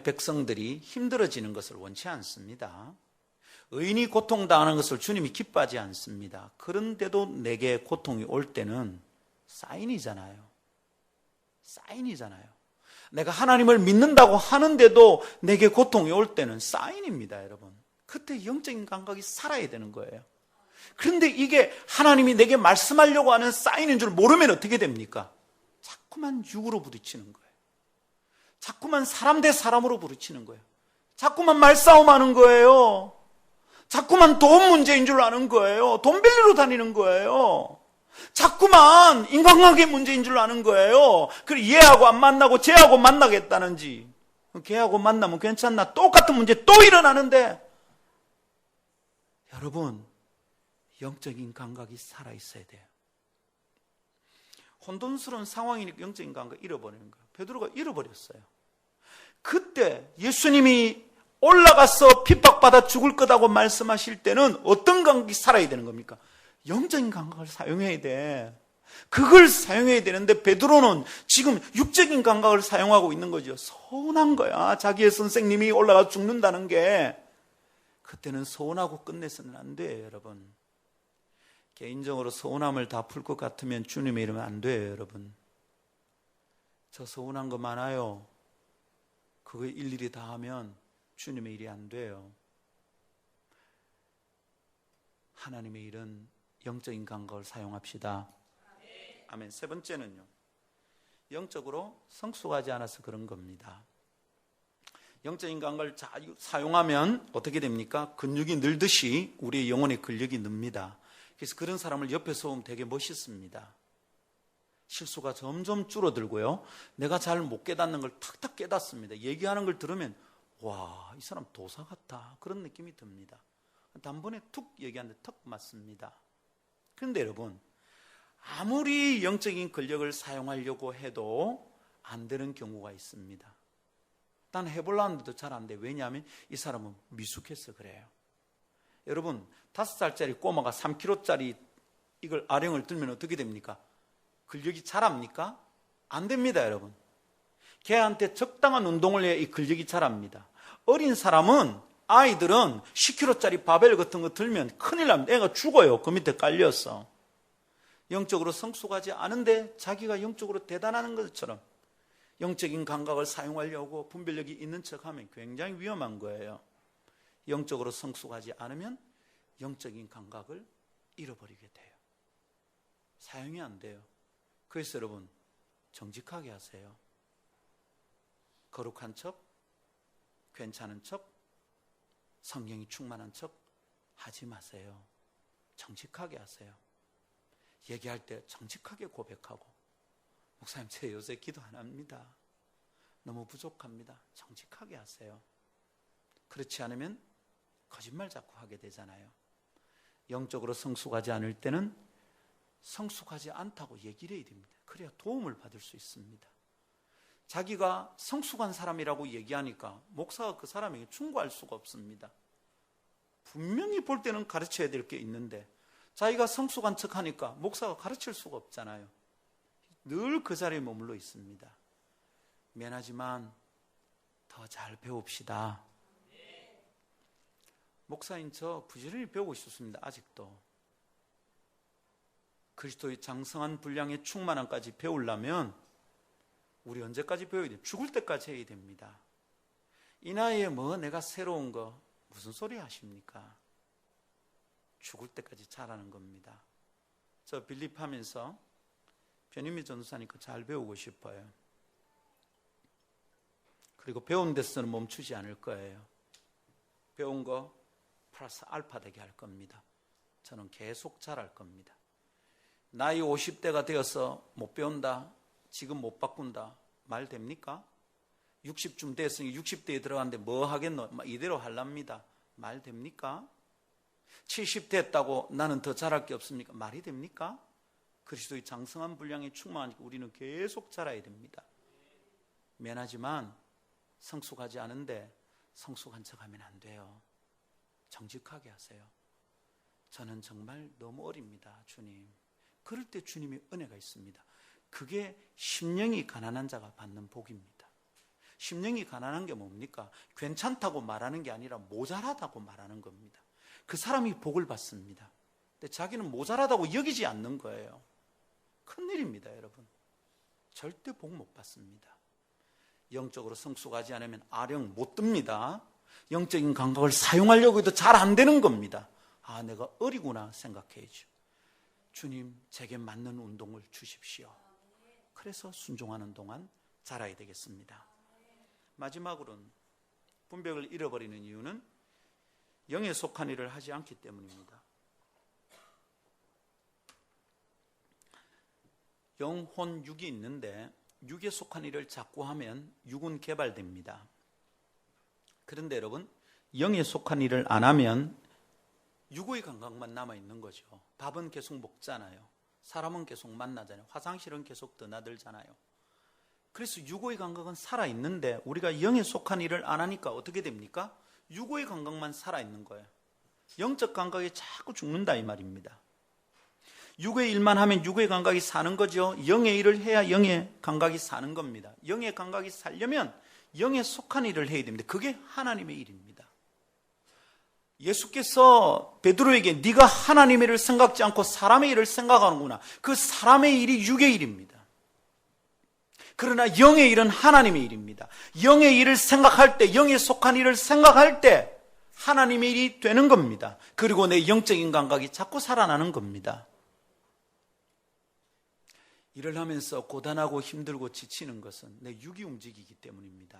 Speaker 1: 백성들이 힘들어지는 것을 원치 않습니다. 의인이 고통당하는 것을 주님이 기뻐하지 않습니다. 그런데도 내게 고통이 올 때는 사인이잖아요. 사인이잖아요. 내가 하나님을 믿는다고 하는데도 내게 고통이 올 때는 사인입니다, 여러분. 그때 영적인 감각이 살아야 되는 거예요. 그런데 이게 하나님이 내게 말씀하려고 하는 사인인 줄 모르면 어떻게 됩니까? 자꾸만 육으로 부딪히는 거예요. 자꾸만 사람 대 사람으로 부딪히는 거예요. 자꾸만 말싸움하는 거예요. 자꾸만 돈 문제인 줄 아는 거예요. 돈 빌리러 다니는 거예요. 자꾸만 인간관계 문제인 줄 아는 거예요. 그래 얘하고 안 만나고 쟤하고 만나겠다는지, 걔하고 만나면 괜찮나? 똑같은 문제 또 일어나는데, 여러분 영적인 감각이 살아있어야 돼요. 혼돈스러운 상황이니까 영적인 감각 잃어버리는 거예요. 베드로가 잃어버렸어요. 그때 예수님이 올라가서 핍박받아 죽을 거다고 말씀하실 때는 어떤 감각이 살아야 되는 겁니까? 영적인 감각을 사용해야 돼. 그걸 사용해야 되는데 베드로는 지금 육적인 감각을 사용하고 있는 거죠. 서운한 거야. 자기의 선생님이 올라가 죽는다는 게. 그때는 서운하고 끝내서는 안 돼요, 여러분. 개인적으로 서운함을 다 풀 것 같으면 주님의 이름은 안 돼요, 여러분. 저 서운한 거 많아요. 그거 일일이 다 하면 주님의 일이 안 돼요. 하나님의 일은 영적인 감각을 사용합시다. 아멘. 세 번째는요, 영적으로 성숙하지 않아서 그런 겁니다. 영적인 감각을 잘 사용하면 어떻게 됩니까? 근육이 늘듯이 우리의 영혼의 근력이 늡니다. 그래서 그런 사람을 옆에서 보면 되게 멋있습니다. 실수가 점점 줄어들고요, 내가 잘 못 깨닫는 걸 탁탁 깨닫습니다. 얘기하는 걸 들으면 와, 이 사람 도사 같다, 그런 느낌이 듭니다. 단번에 툭 얘기하는데 턱 맞습니다. 그런데 여러분, 아무리 영적인 근력을 사용하려고 해도 안 되는 경우가 있습니다. 난 해보려는데도 잘 안 돼. 왜냐하면 이 사람은 미숙해서 그래요. 여러분, 5살짜리 꼬마가 3kg짜리 이걸 아령을 들면 어떻게 됩니까? 근력이 자랍니까? 안 됩니다, 여러분. 걔한테 적당한 운동을 해야 이 근력이 자랍니다. 어린 사람은 아이들은 10kg짜리 바벨 같은 거 들면 큰일 납니다. 애가 죽어요. 그 밑에 깔려서. 영적으로 성숙하지 않은데 자기가 영적으로 대단한 것처럼 영적인 감각을 사용하려고 분별력이 있는 척하면 굉장히 위험한 거예요. 영적으로 성숙하지 않으면 영적인 감각을 잃어버리게 돼요. 사용이 안 돼요. 그래서 여러분, 정직하게 하세요. 거룩한 척, 괜찮은 척, 성령이 충만한 척 하지 마세요. 정직하게 하세요. 얘기할 때 정직하게 고백하고, 목사님 제 요새 기도 안 합니다. 너무 부족합니다. 정직하게 하세요. 그렇지 않으면 거짓말 자꾸 하게 되잖아요. 영적으로 성숙하지 않을 때는 성숙하지 않다고 얘기를 해야 됩니다. 그래야 도움을 받을 수 있습니다. 자기가 성숙한 사람이라고 얘기하니까 목사가 그 사람에게 충고할 수가 없습니다. 분명히 볼 때는 가르쳐야 될 게 있는데 자기가 성숙한 척하니까 목사가 가르칠 수가 없잖아요. 늘 그 자리에 머물러 있습니다. 미안하지만 더 잘 배웁시다. 목사인 저 부지런히 배우고 싶습니다. 아직도. 그리스도의 장성한 분량의 충만함까지 배우려면 우리 언제까지 배워야 돼요? 죽을 때까지 해야 됩니다. 이 나이에 뭐 내가 새로운 거 무슨 소리 하십니까? 죽을 때까지 잘하는 겁니다. 저 빌립하면서 변희미 전도사니까 잘 배우고 싶어요. 그리고 배운 데서는 멈추지 않을 거예요. 배운 거 플러스 알파 되게 할 겁니다. 저는 계속 잘할 겁니다. 나이 50대가 되어서 못 배운다, 지금 못 바꾼다, 말 됩니까? 60쯤 됐으니 60대에 들어갔는데 뭐 하겠노? 이대로 하랍니다. 말 됩니까? 70 됐다고 나는 더 잘할 게 없습니까? 말이 됩니까? 그리스도의 장성한 분량에 충만하니까 우리는 계속 자라야 됩니다. 미안하지만 성숙하지 않은데 성숙한 척하면 안 돼요. 정직하게 하세요. 저는 정말 너무 어립니다, 주님. 그럴 때 주님의 은혜가 있습니다. 그게 심령이 가난한 자가 받는 복입니다. 심령이 가난한 게 뭡니까? 괜찮다고 말하는 게 아니라 모자라다고 말하는 겁니다. 그 사람이 복을 받습니다. 근데 자기는 모자라다고 여기지 않는 거예요. 큰일입니다, 여러분. 절대 복 못 받습니다. 영적으로 성숙하지 않으면 아령 못 듭니다. 영적인 감각을 사용하려고 해도 잘 안 되는 겁니다. 아, 내가 어리구나 생각해야죠. 주님, 제게 맞는 운동을 주십시오. 그래서 순종하는 동안 자라야 되겠습니다. 마지막으로는 분별을 잃어버리는 이유는 영에 속한 일을 하지 않기 때문입니다. 영혼, 육이 있는데 육에 속한 일을 자꾸 하면 육은 개발됩니다. 그런데 여러분, 영에 속한 일을 안 하면 육의 감각만 남아있는 거죠. 밥은 계속 먹잖아요. 사람은 계속 만나잖아요. 화장실은 계속 드나들잖아요. 그래서 육의 감각은 살아있는데 우리가 영에 속한 일을 안 하니까 어떻게 됩니까? 육의 감각만 살아있는 거예요. 영적 감각이 자꾸 죽는다 이 말입니다. 육의 일만 하면 육의 감각이 사는 거죠. 영의 일을 해야 영의 감각이 사는 겁니다. 영의 감각이 살려면 영에 속한 일을 해야 됩니다. 그게 하나님의 일입니다. 예수께서 베드로에게 네가 하나님의 일을 생각지 않고 사람의 일을 생각하는구나. 그 사람의 일이 육의 일입니다. 그러나 영의 일은 하나님의 일입니다. 영의 일을 생각할 때, 영에 속한 일을 생각할 때 하나님의 일이 되는 겁니다. 그리고 내 영적인 감각이 자꾸 살아나는 겁니다. 일을 하면서 고단하고 힘들고 지치는 것은 내 육이 움직이기 때문입니다.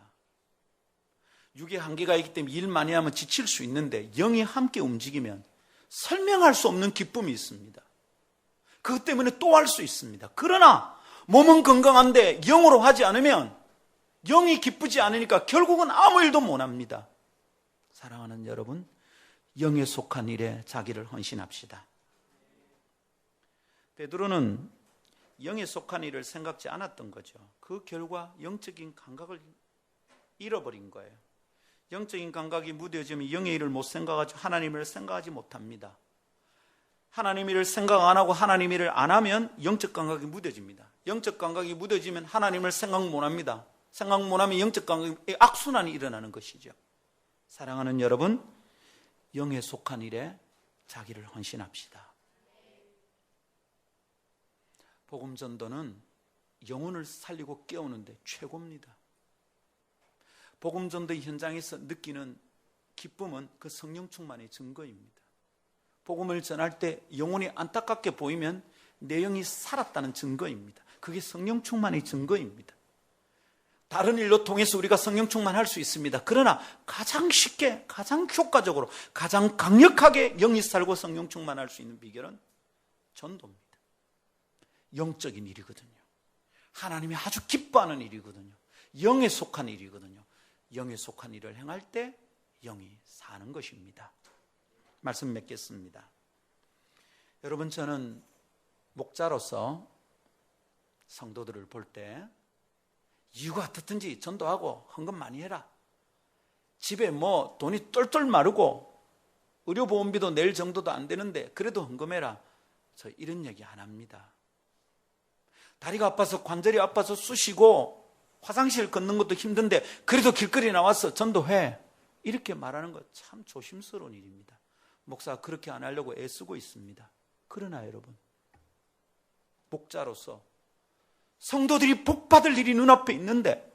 Speaker 1: 육의 한계가 있기 때문에 일 많이 하면 지칠 수 있는데 영이 함께 움직이면 설명할 수 없는 기쁨이 있습니다. 그것 때문에 또 할 수 있습니다. 그러나 몸은 건강한데 영으로 하지 않으면 영이 기쁘지 않으니까 결국은 아무 일도 못합니다. 사랑하는 여러분, 영에 속한 일에 자기를 헌신합시다. 베드로는 영에 속한 일을 생각지 않았던 거죠. 그 결과 영적인 감각을 잃어버린 거예요. 영적인 감각이 무뎌지면 영의 일을 못 생각하지, 하나님을 생각하지 못합니다. 하나님 일을 생각 안 하고 하나님 일을 안 하면 영적 감각이 무뎌집니다. 영적 감각이 무뎌지면 하나님을 생각 못 합니다. 생각 못 하면 영적 감각이 악순환이 일어나는 것이죠. 사랑하는 여러분, 영에 속한 일에 자기를 헌신합시다. 복음 전도는 영혼을 살리고 깨우는데 최고입니다. 복음 전도 현장에서 느끼는 기쁨은 그 성령 충만의 증거입니다. 복음을 전할 때 영혼이 안타깝게 보이면 내 영이 살았다는 증거입니다. 그게 성령 충만의 증거입니다. 다른 일로 통해서 우리가 성령 충만할 수 있습니다. 그러나 가장 쉽게, 가장 효과적으로, 가장 강력하게 영이 살고 성령 충만할 수 있는 비결은 전도입니다. 영적인 일이거든요. 하나님이 아주 기뻐하는 일이거든요. 영에 속한 일이거든요. 영에 속한 일을 행할 때 영이 사는 것입니다. 말씀 맺겠습니다. 여러분, 저는 목자로서 성도들을 볼 때 이유가 어떻든지 전도하고 헌금 많이 해라. 집에 뭐 돈이 똘똘 마르고 의료보험비도 낼 정도도 안 되는데 그래도 헌금해라. 저 이런 얘기 안 합니다. 다리가 아파서 관절이 아파서 쑤시고 화장실 걷는 것도 힘든데 그래도 길거리 나와서 전도해. 이렇게 말하는 것 참 조심스러운 일입니다. 목사가 그렇게 안 하려고 애쓰고 있습니다. 그러나 여러분, 목자로서 성도들이 복받을 일이 눈앞에 있는데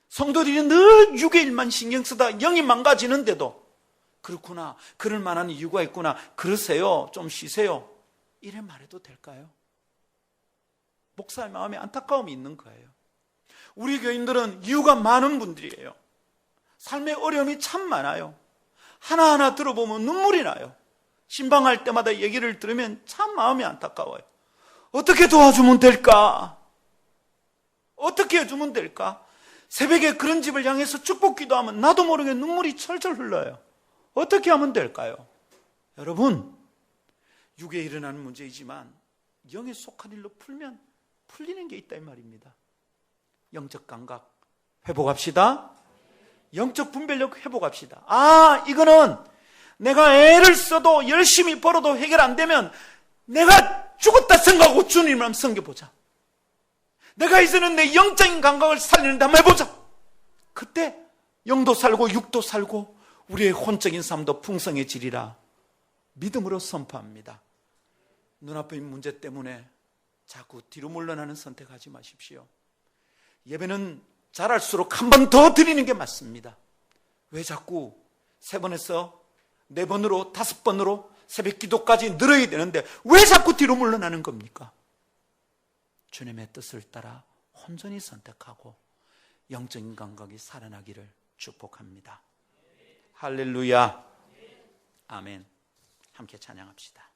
Speaker 1: 성도들이 늘 육의 일만 신경 쓰다 영이 망가지는데도 그렇구나, 그럴 만한 이유가 있구나, 그러세요, 좀 쉬세요, 이래 말해도 될까요? 목사의 마음에 안타까움이 있는 거예요. 우리 교인들은 이유가 많은 분들이에요. 삶의 어려움이 참 많아요. 하나하나 들어보면 눈물이 나요. 신방할 때마다 얘기를 들으면 참 마음이 안타까워요. 어떻게 도와주면 될까? 어떻게 해주면 될까? 새벽에 그런 집을 향해서 축복 기도하면 나도 모르게 눈물이 철철 흘러요. 어떻게 하면 될까요? 여러분, 육에 일어나는 문제이지만 영에 속한 일로 풀면 풀리는 게 있다 이 말입니다. 영적 감각 회복합시다. 영적 분별력 회복합시다. 아, 이거는 내가 애를 써도 열심히 벌어도 해결 안 되면 내가 죽었다 생각하고 주님을 한번 섬겨보자. 내가 이제는 내 영적인 감각을 살리는데 한번 해보자. 그때 영도 살고 육도 살고 우리의 혼적인 삶도 풍성해지리라 믿음으로 선포합니다. 눈앞의 문제 때문에 자꾸 뒤로 물러나는 선택하지 마십시오. 예배는 잘할수록 한 번 더 드리는 게 맞습니다. 왜 자꾸 3번에서 4번으로 5번으로 새벽 기도까지 늘어야 되는데 왜 자꾸 뒤로 물러나는 겁니까? 주님의 뜻을 따라 온전히 선택하고 영적인 감각이 살아나기를 축복합니다. 할렐루야. 아멘. 함께 찬양합시다.